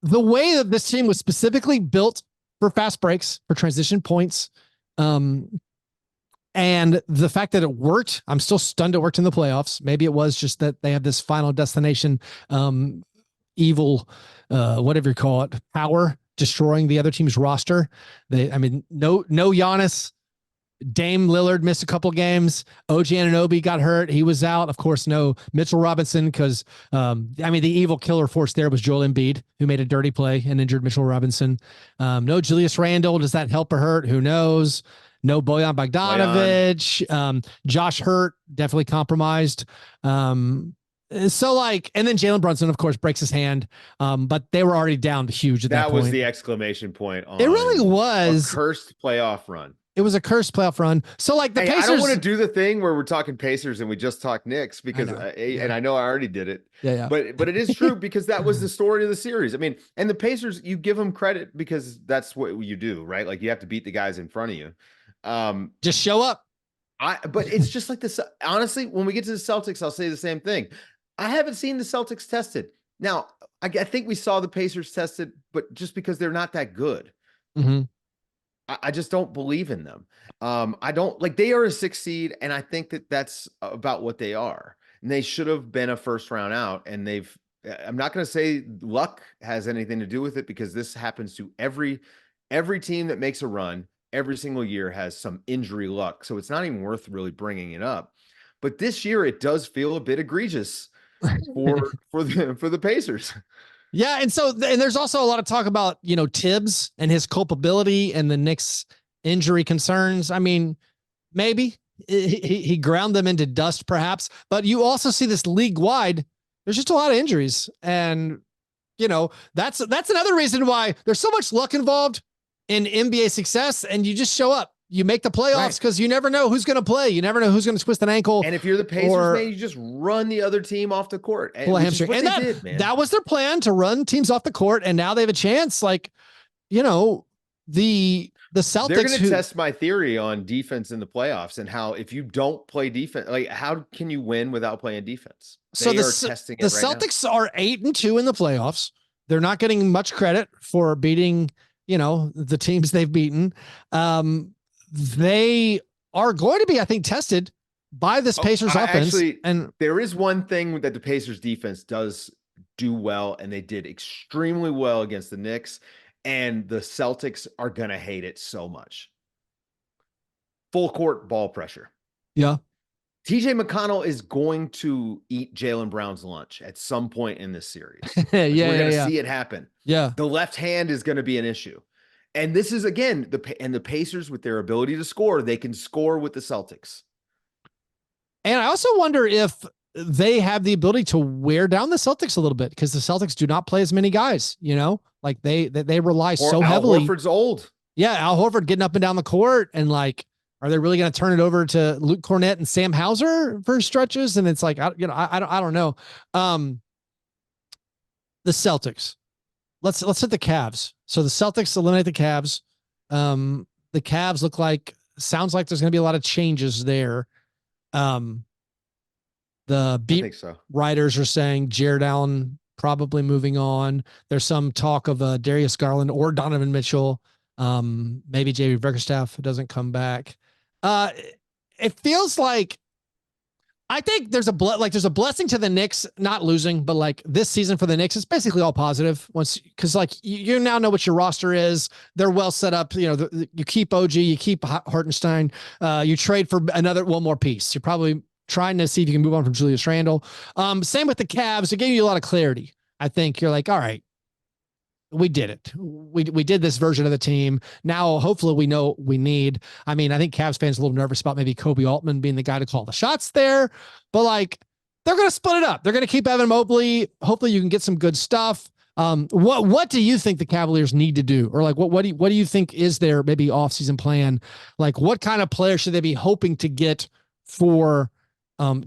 the way that this team was specifically built for fast breaks, for transition points, and the fact that it worked, I'm still stunned it worked in the playoffs. Maybe it was just that they have this final destination, evil, whatever you call it, power destroying the other team's roster. No Giannis. Dame Lillard missed a couple games. OG Anunoby got hurt. He was out. Of course, no Mitchell Robinson because, the evil killer force there was Joel Embiid, who made a dirty play and injured Mitchell Robinson. No Julius Randle. Does that help or hurt? Who knows? No Bojan Bogdanovic. Josh Hurt, definitely compromised. And then Jalen Brunson, of course, breaks his hand. But they were already down huge at that point. That was the exclamation point on it really was a cursed playoff run. It was a cursed playoff run. So like the Hey, I don't want Pacers. to do the thing where we're talking Pacers and we just talk Knicks I because, know. and Yeah. I know I already did it, Yeah. but it is true because that was the story of the series. I mean, and the Pacers, you give them credit because that's what you do, right? Like you have to beat the guys in front of you. Just show up. But it's just like this. Honestly, when we get to the Celtics, I'll say the same thing. I haven't seen the Celtics tested. Now, I think we saw the Pacers tested, but just because they're not that good. Mm-hmm. I just don't believe in them. I don't like they are a 6 seed, and I think that that's about what they are. And they should have been a first round out, and they've. I'm not going to say luck has anything to do with it because this happens to every team that makes a run every single year has some injury luck. So it's not even worth really bringing it up. But this year it does feel a bit egregious for the Pacers. Yeah, and so and there's also a lot of talk about Tibbs and his culpability and the Knicks injury concerns. I mean, maybe he ground them into dust, perhaps, but you also see this league wide. There's just a lot of injuries, and that's another reason why there's so much luck involved in NBA success, and you just show up. You make the playoffs because you never know who's going to play. You never know who's going to twist an ankle. And if you're the Pacers, man, you just run the other team off the court. Pull a hamstring. And that was their plan, to run teams off the court. And now they have a chance. Like, the Celtics. They're going to test my theory on defense in the playoffs and how if you don't play defense, like how can you win without playing defense? So the Celtics are 8-2 in the playoffs. They're not getting much credit for beating, the teams they've beaten. They are going to be, I think, tested by this Pacers offense. Actually, and there is one thing that the Pacers defense does do well, and they did extremely well against the Knicks, and the Celtics are going to hate it so much. Full court ball pressure. Yeah. TJ McConnell is going to eat Jaylen Brown's lunch at some point in this series. We're going to see it happen. Yeah. The left hand is going to be an issue. And this is, again, the Pacers, with their ability to score, they can score with the Celtics. And I also wonder if they have the ability to wear down the Celtics a little bit, because the Celtics do not play as many guys, like they rely so heavily. Al Horford's old. Yeah. Al Horford getting up and down the court, and like, are they really going to turn it over to Luke Cornett and Sam Hauser for stretches? And it's like, I don't know. The Celtics. Let's hit the Cavs. So the Celtics eliminate the Cavs. The Cavs sounds like there's going to be a lot of changes there. The beat writers are saying Jared Allen probably moving on. There's some talk of Darius Garland or Donovan Mitchell. Maybe JB Bickerstaff doesn't come back. It feels like, I think there's a blessing to the Knicks not losing, but like this season for the Knicks, it's basically all positive because like you now know what your roster is. They're well set up. You keep OG, you keep Hartenstein, you trade for one more piece. You're probably trying to see if you can move on from Julius Randle. Same with the Cavs. It gave you a lot of clarity. I think you're like, all right, we did it. We did this version of the team. Now, hopefully we know what we need. I mean, I think Cavs fans are a little nervous about maybe Kobe Altman being the guy to call the shots there, but like, they're going to split it up. They're going to keep Evan Mobley. Hopefully you can get some good stuff. What do you think the Cavaliers need to do? Or like, what do you think is their maybe offseason plan? Like, what kind of player should they be hoping to get for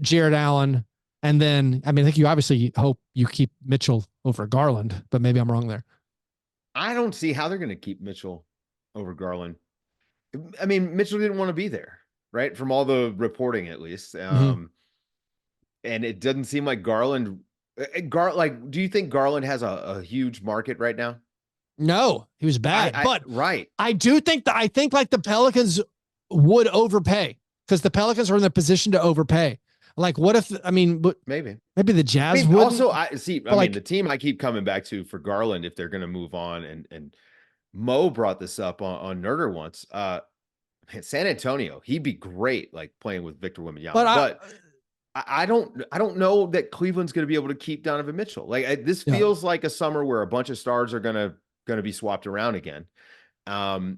Jared Allen? And then, I mean, I think you obviously hope you keep Mitchell over Garland, but maybe I'm wrong there. I don't see how they're going to keep Mitchell over Garland. I mean, Mitchell didn't want to be there, right? From all the reporting, at least. And it doesn't seem like Garland. Do you think Garland has a huge market right now? No, he was bad. Right. I do think I think like the Pelicans would overpay, because the Pelicans are in the position to overpay. Like, what if, I mean, maybe the Jazz would also, the team I keep coming back to for Garland, if they're going to move on, and Mo brought this up on Nerder once, San Antonio, he'd be great, like playing with Victor Wembanyama, but I don't know that Cleveland's going to be able to keep Donovan Mitchell. Like this feels like a summer where a bunch of stars are going to be swapped around again. The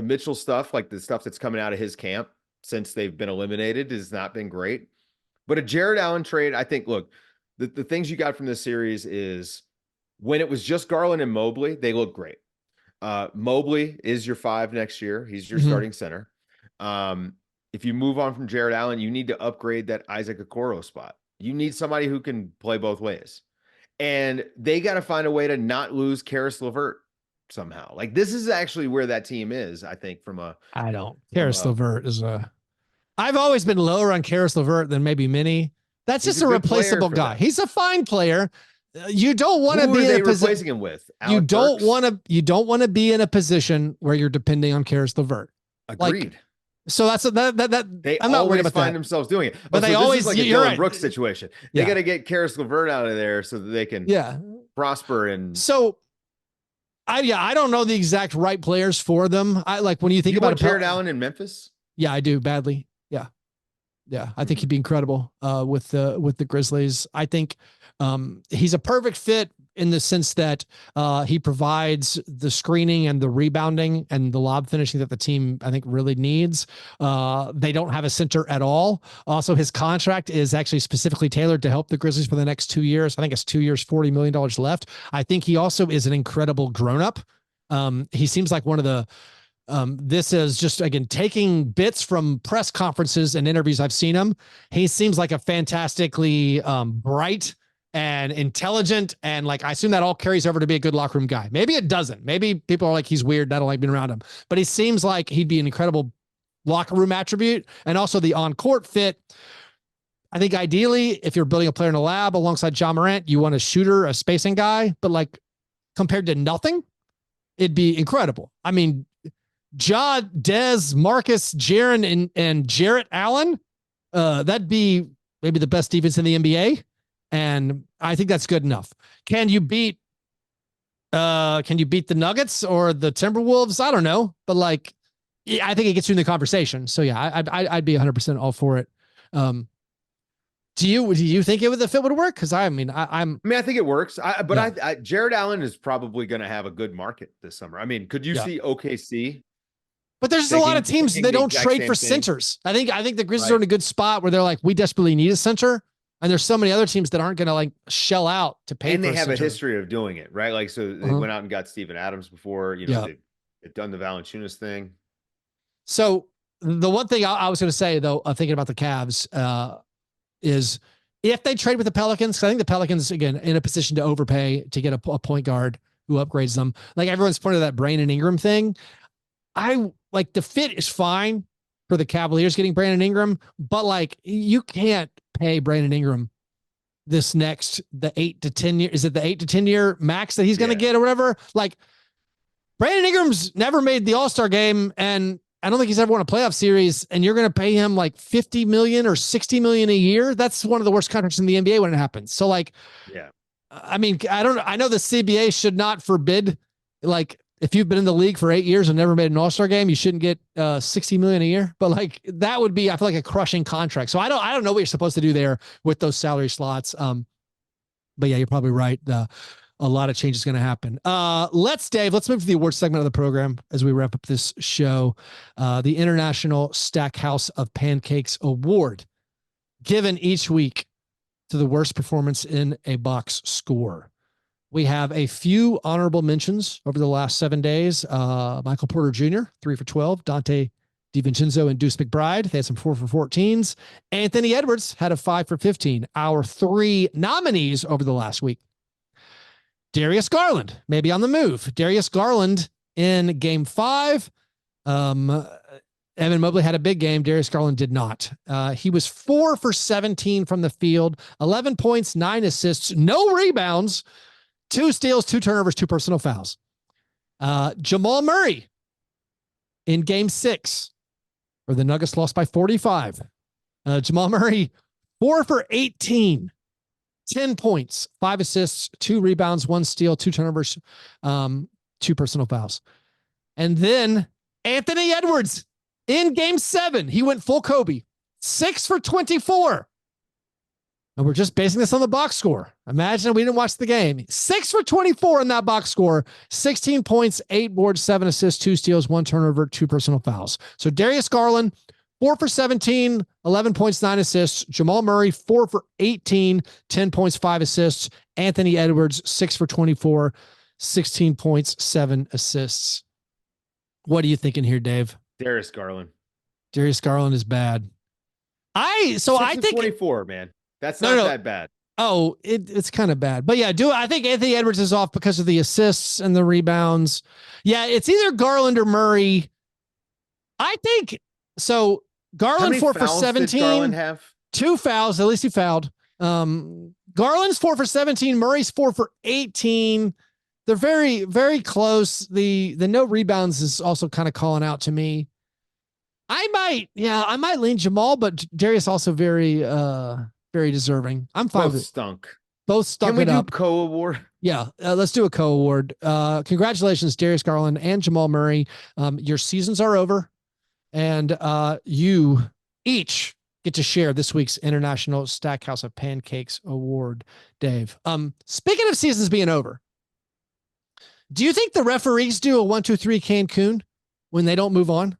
Mitchell stuff, like the stuff that's coming out of his camp since they've been eliminated, has not been great. But a Jared Allen trade, I think, look, the things you got from this series is when it was just Garland and Mobley, they look great. Mobley is your 5 next year. He's your starting center. If you move on from Jared Allen, you need to upgrade that Isaac Okoro spot. You need somebody who can play both ways. And they got to find a way to not lose Karis LeVert somehow. Like, this is actually where that team is, I think, Karis LeVert is I've always been lower on Karis LeVert than maybe many. That's just a replaceable guy. He's a fine player. You don't want to be replacing him with. You don't want to be in a position where you're depending on Karis LeVert. Agreed. So that's they I'm not worried about find themselves doing it, but they always like a Dylan Brooks situation. They got to get Karis LeVert out of there so that they can prosper. And so I don't know the exact right players for them. I like when you think about Jared Allen in Memphis. Yeah, I do badly. Yeah. I think he'd be incredible with the Grizzlies. I think he's a perfect fit in the sense that he provides the screening and the rebounding and the lob finishing that the team, I think, really needs. They don't have a center at all. Also, his contract is actually specifically tailored to help the Grizzlies for the next 2 years. I think it's 2 years, $40 million left. I think he also is an incredible grown-up. He seems like one of the this is just, again, taking bits from press conferences and interviews I've seen him. He seems like a fantastically bright and intelligent, and like I assume that all carries over to be a good locker room guy. Maybe it doesn't. Maybe people are like, he's weird, I don't like being around him. But he seems like he'd be an incredible locker room attribute, and also the on-court fit. I think ideally, if you're building a player in a lab alongside John Morant, you want a shooter, a spacing guy, but like compared to nothing, it'd be incredible. I mean, Ja, Dez, Marcus, Jaren, and Jarrett Allen, that'd be maybe the best defense in the NBA. And I think that's good enough. Can you beat the Nuggets or the Timberwolves? I don't know, but like, I think it gets you in the conversation. So yeah, I'd be 100% all for it. Do you think the fit would work? Cause I think it works. Jared Allen is probably going to have a good market this summer. I mean, could you see OKC? But there's a lot of teams that don't trade for centers. I think the Grizzlies are in a good spot where they're like, we desperately need a center. And there's so many other teams that aren't going to like shell out to pay. And they have a history of doing it, right? Like, so they went out and got Steven Adams before, they've done the Valanciunas thing. So the one thing I was going to say though, thinking about the Cavs, is if they trade with the Pelicans, I think the Pelicans, again, in a position to overpay to get a point guard who upgrades them. Like everyone's pointed to that Brandon Ingram thing. I like the fit is fine for the Cavaliers getting Brandon Ingram, but like you can't pay Brandon Ingram the 8 to 10 year. Is it the 8 to 10 year max that he's going to get or whatever? Like Brandon Ingram's never made the All-Star game, and I don't think he's ever won a playoff series, and you're going to pay him like $50 million or $60 million a year. That's one of the worst contracts in the NBA when it happens. So like, I mean, I know the CBA should not forbid, like, if you've been in the league for 8 years and never made an All-Star game, you shouldn't get $60 million a year. But like that would be, I feel like, a crushing contract. So I don't know what you're supposed to do there with those salary slots. But yeah, you're probably right. A lot of change is going to happen. Dave, let's move to the award segment of the program as we wrap up this show. The International Stackhouse of Pancakes Award, given each week to the worst performance in a box score. We have a few honorable mentions over the last 7 days. Michael Porter Jr., 3 for 12. Dante DiVincenzo and Deuce McBride, they had some 4 for 14s. Anthony Edwards had a 5 for 15. Our 3 nominees over the last week. Darius Garland, maybe on the move. Darius Garland in game 5. Evan Mobley had a big game. Darius Garland did not. He was 4 for 17 from the field, 11 points, 9 assists, no rebounds, 2 steals, 2 turnovers, 2 personal fouls. Jamal Murray in game 6, where the Nuggets lost by 45. Jamal Murray, 4 for 18, 10 points, 5 assists, 2 rebounds, 1 steal, 2 turnovers, 2 personal fouls. And then Anthony Edwards in game 7, he went full Kobe, 6 for 24. And we're just basing this on the box score. Imagine we didn't watch the game. 6 for 24 in that box score, 16 points, 8 boards, 7 assists, 2 steals, 1 turnover, 2 personal fouls. So Darius Garland, 4 for 17, 11 points, 9 assists. Jamal Murray, 4 for 18, 10 points, 5 assists. Anthony Edwards, 6 for 24, 16 points, 7 assists. What are you thinking here, Dave? Darius Garland. Darius Garland is bad. I think 24, man. That's no, not that bad. Oh, it's kind of bad. But yeah, I think Anthony Edwards is off because of the assists and the rebounds. Yeah, it's either Garland or Murray. I think so. Garland 4 for 17. Garland have 2 fouls. At least he fouled. Garland's 4 for 17. Murray's 4 for 18. They're very, very close. The no rebounds is also kind of calling out to me. I might lean Jamal, but Darius also very, very deserving. I'm fine with it. Both stunk. Can we do co-award? Yeah, let's do a co-award. Congratulations, Darius Garland and Jamal Murray. Your seasons are over, and you each get to share this week's International Stackhouse of Pancakes Award, Dave. Speaking of seasons being over, do you think the referees do a 1, 2, 3 Cancun when they don't move on?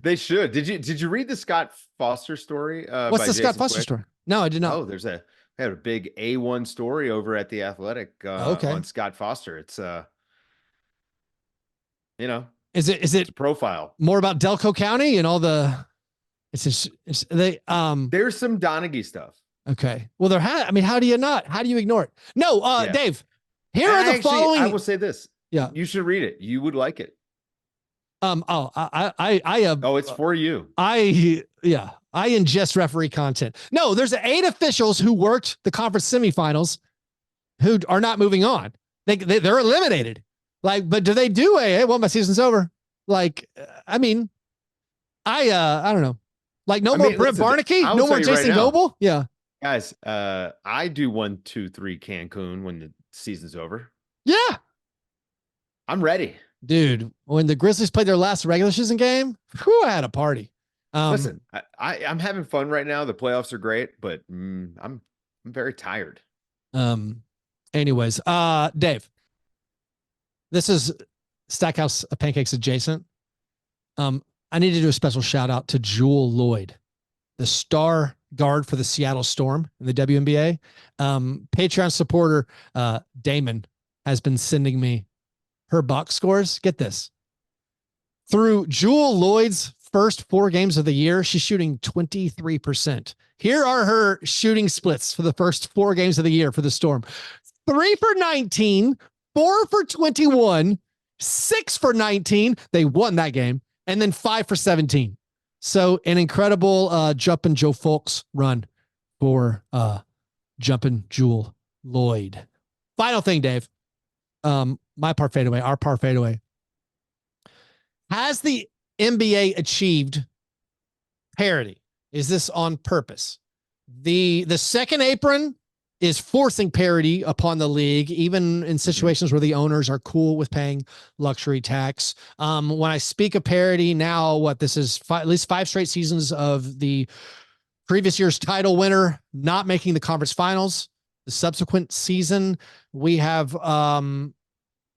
They should. Did you read the Scott Foster story? What's the Scott Foster story? No, I did not. Oh, they had a big A1 story over at the Athletic on Scott Foster. It's is it a profile more about Delco County and all the there's some Donaghy stuff. Okay. Well, how do you ignore it? No, yeah. Dave, here are the following. I will say this. Yeah. You should read it. You would like it. It's for you. I ingest referee content. No, there's 8 officials who worked the conference semifinals who are not moving on. They're eliminated. But do they do hey, well, my season's over. I don't know. No more Brett Barnaky, no more Jason Goebel. Yeah. Guys, I do 1, 2, 3 Cancun when the season's over. Yeah. I'm ready. Dude, when the Grizzlies played their last regular season game, I had a party. Listen, I'm having fun right now. The playoffs are great, but I'm very tired. Anyways, Dave, this is Stackhouse of Pancakes adjacent. I need to do a special shout out to Jewel Lloyd, the star guard for the Seattle Storm in the WNBA. Patreon supporter Damon has been sending me her box scores. Get this. Through Jewel Lloyd's first 4 games of the year, she's shooting 23%. Here are her shooting splits for the first 4 games of the year for the Storm. 3 for 19, 4 for 21, 6 for 19. They won that game. And then 5 for 17. So an incredible Jumpin' Joe Folks run for Jumpin' Jewel Lloyd. Final thing, Dave. My par fadeaway, our par fadeaway. Has the NBA achieved parity? Is this on purpose? The second apron is forcing parity upon the league, even in situations where the owners are cool with paying luxury tax. When I speak of parity now, this is at least 5 straight seasons of the previous year's title winner not making the conference finals. The subsequent season, we have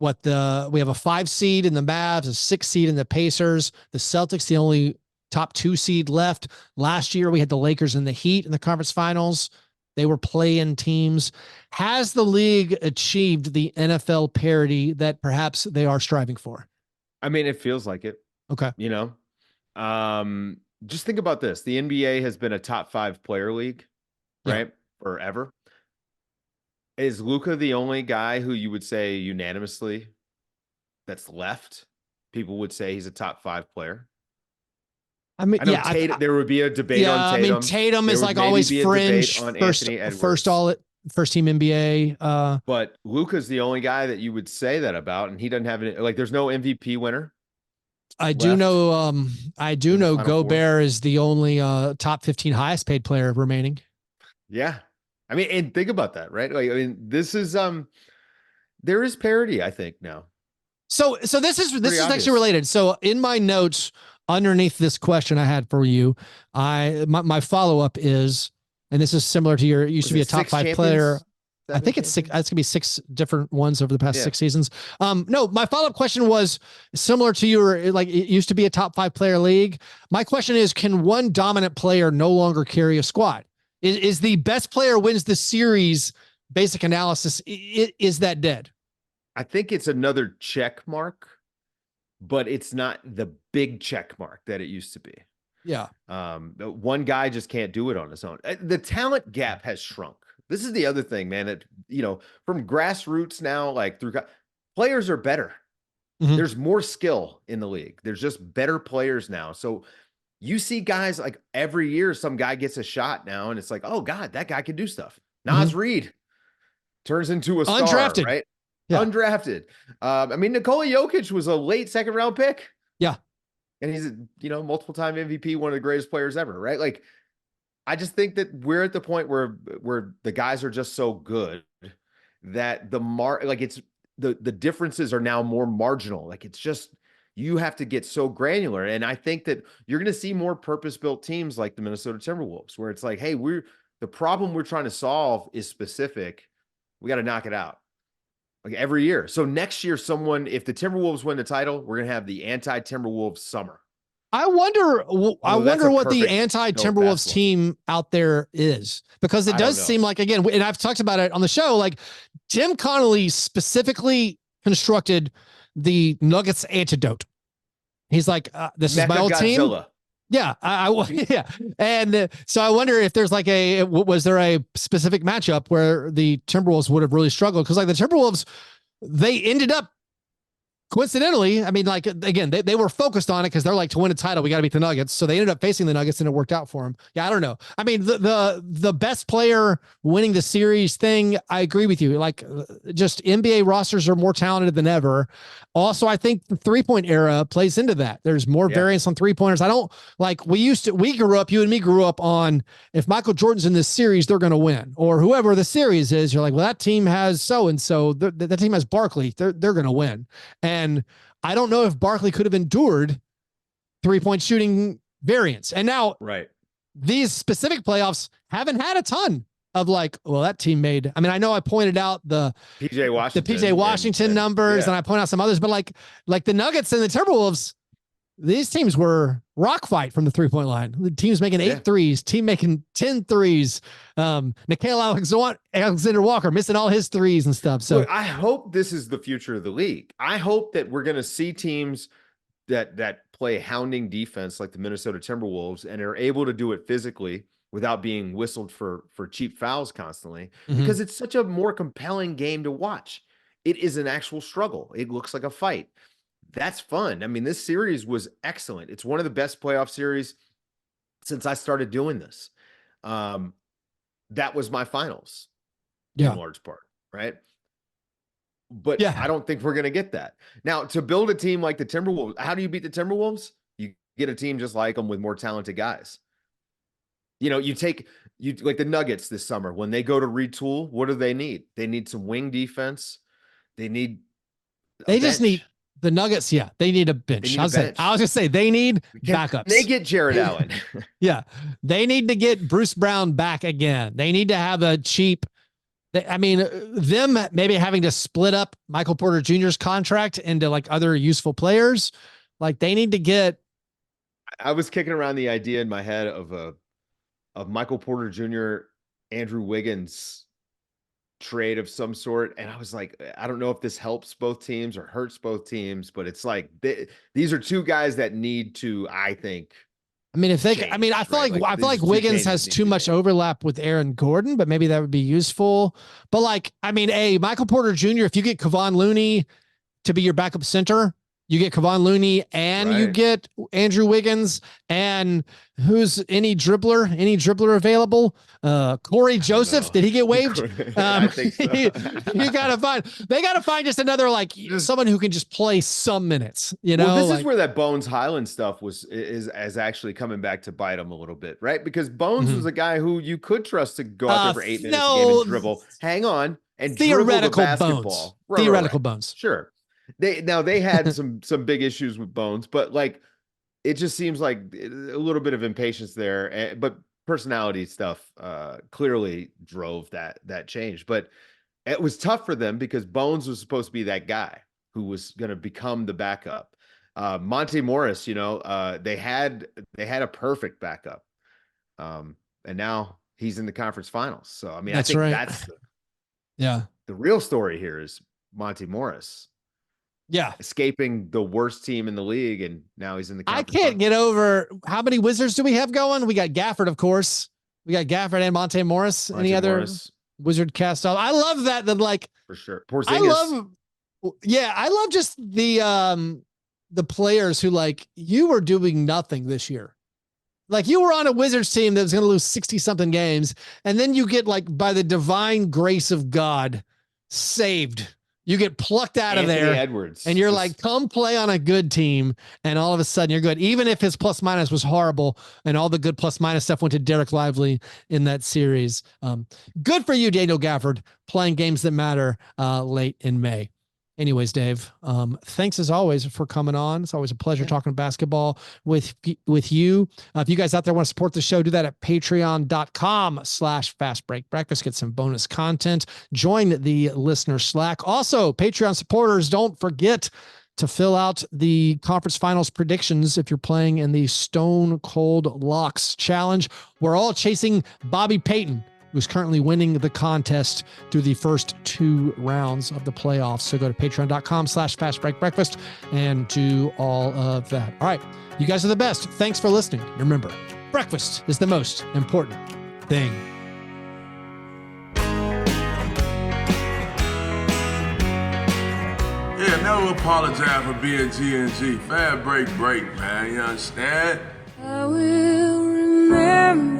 we have a 5 seed in the Mavs, a 6 seed in the Pacers. The Celtics, the only top 2 seed left. Last year, we had the Lakers and the Heat in the conference finals. They were play-in teams. Has the league achieved the NFL parity that perhaps they are striving for? I mean, it feels like it. Okay. Just think about this. The NBA has been a top 5 player league, right? Forever. Is Luka the only guy who you would say unanimously that's left? People would say he's a top 5 player. I mean, Tatum, there would be a debate on Tatum. I mean, Tatum is always fringe, first team NBA. But Luka's the only guy that you would say that about, and he doesn't have any. There's no MVP winner. I do know Gobert is the only top 15 highest paid player remaining. Yeah, I mean, and think about that, right? This is there is parity, I think now. So this is actually related. So in my notes, underneath this question I had for you, my follow-up is, and this is similar to your, used to be a top 5 player. I think it's 6. It's gonna be 6 different ones over the past 6 seasons. No, my follow-up question was similar to your, it used to be a top 5 player league. My question is, can one dominant player no longer carry a squad? Is the best player wins the series basic analysis, is that dead? I think it's another check mark, but it's not the big check mark that it used to be. Yeah. One guy just can't do it on his own. The talent gap has shrunk. This is the other thing, man, that, from grassroots now, like through players are better. Mm-hmm. There's more skill in the league. There's just better players now. So you see guys like every year, some guy gets a shot now, and it's like, oh God, that guy can do stuff. Nas Reed turns into a star, Undrafted. right? Yeah. Undrafted. I mean, Nikola Jokic was a late second round pick. Yeah. And he's a multiple time MVP, one of the greatest players ever, right? Like, I just think that we're at the point where the guys are just so good that it's the differences are now more marginal. Like, it's just, you have to get so granular. And I think that you're going to see more purpose-built teams like the Minnesota Timberwolves, where it's like, hey, the problem we're trying to solve is specific. We got to knock it out. Like every year. So next year, if the Timberwolves win the title, we're going to have the anti-Timberwolves summer. I wonder what the anti-Timberwolves team out there is, because it does seem like, again, and I've talked about it on the show, like Tim Connolly specifically constructed the Nuggets antidote. He's like, this is my old team. Yeah, yeah. And so I wonder if there's like was there a specific matchup where the Timberwolves would have really struggled? Because like the Timberwolves, they ended up, coincidentally, I mean, like, again, they were focused on it because they're like, to win a title, we got to beat the Nuggets. So they ended up facing the Nuggets and it worked out for them. Yeah, I don't know. I mean, the best player winning the series thing, I agree with you. Like, just NBA rosters are more talented than ever. Also, I think the 3-point era plays into that. There's more variance on 3-pointers. I don't like, you and me grew up on, if Michael Jordan's in this series, they're going to win, or whoever the series is. You're like, well, that team has so-and-so, that team has Barkley. They're going to win. And I don't know if Barkley could have endured 3-point shooting variance. And now, these specific playoffs haven't had a ton of like, well, that team made. I mean, I know I pointed out the PJ Washington numbers, and I point out some others, but like the Nuggets and the Timberwolves, these teams were rock fight from the 3-point line. The team's making 8 threes, team making 10 threes. Nickeil Alexander Walker missing all his threes and stuff. So look, I hope this is the future of the league. I hope that we're going to see teams that play hounding defense like the Minnesota Timberwolves and are able to do it physically without being whistled for cheap fouls constantly, because it's such a more compelling game to watch. It is an actual struggle. It looks like a fight. That's fun. I mean, this series was excellent. It's one of the best playoff series since I started doing this. That was my finals in large part, right? But I don't think we're going to get that. Now, to build a team like the Timberwolves, how do you beat the Timberwolves? You get a team just like them with more talented guys. You like the Nuggets this summer, when they go to retool, what do they need? They need some wing defense. They need just need the Nuggets. Yeah, they need a bench. I was going to say they need backups. They get Jared Allen. Yeah, they need to get Bruce Brown back again. They need to have a cheap. Them maybe having to split up Michael Porter Jr.'s contract into like other useful players. Like, they need to get. I was kicking around the idea in my head of Michael Porter Jr., Andrew Wiggins trade of some sort. And I was like, I don't know if this helps both teams or hurts both teams, but it's like, these are two guys that need to, I think. I mean, I feel like Wiggins has too much overlap with Aaron Gordon, but maybe that would be useful. But like, I mean, Michael Porter Jr., if you get Kevon Looney to be your backup center, you get Kevon Looney and you get Andrew Wiggins, and who's any dribbler available? Corey Joseph, did he get waived? I think so. They got to find just another, like, someone who can just play some minutes, Well, this is where that Bones Highland stuff is actually coming back to bite him a little bit, right? Because Bones was a guy who you could trust to go out there for 8 minutes a game and dribble. Hang on. And theoretical dribble the basketball. Bones. Theoretical Bones. Sure. They had some big issues with Bones, but like, it just seems like a little bit of impatience there. But personality stuff clearly drove that change. But it was tough for them because Bones was supposed to be that guy who was going to become the backup. Monte Morris, they had a perfect backup, and now he's in the conference finals. So I mean, I think Yeah. The real story here is Monty Morris. Yeah. Escaping the worst team in the league, and now he's in the I conference can't finals. get over how many Wizards do we have going? We got Gafford, of course. We got Gafford and Monte Morris. Any other Wizard cast off? I love that. That like for sure. I love just the players who like you were doing nothing this year. Like you were on a Wizards team that was going to lose 60 something games. And then you get like by the divine grace of God saved. You get plucked out of there. Edwards. And you're like, come play on a good team. And all of a sudden you're good. Even if his plus minus was horrible and all the good plus minus stuff went to Derek Lively in that series. Good for you, Daniel Gafford, playing games that matter late in May. Anyways, Dave, thanks as always for coming on. It's always a pleasure talking basketball with you. If you guys out there want to support the show, do that at patreon.com/Fastbreak Breakfast. Get some bonus content. Join the listener Slack. Also, Patreon supporters, don't forget to fill out the conference finals predictions if you're playing in the Stone Cold Locks Challenge. We're all chasing Bobby Payton, who's currently winning the contest through the first 2 rounds of the playoffs. So go to patreon.com/fastbreakbreakfast and do all of that. All right. You guys are the best. Thanks for listening. Remember, breakfast is the most important thing. Yeah, never apologize for being G&G. Fastbreak break, man. You understand? I will remember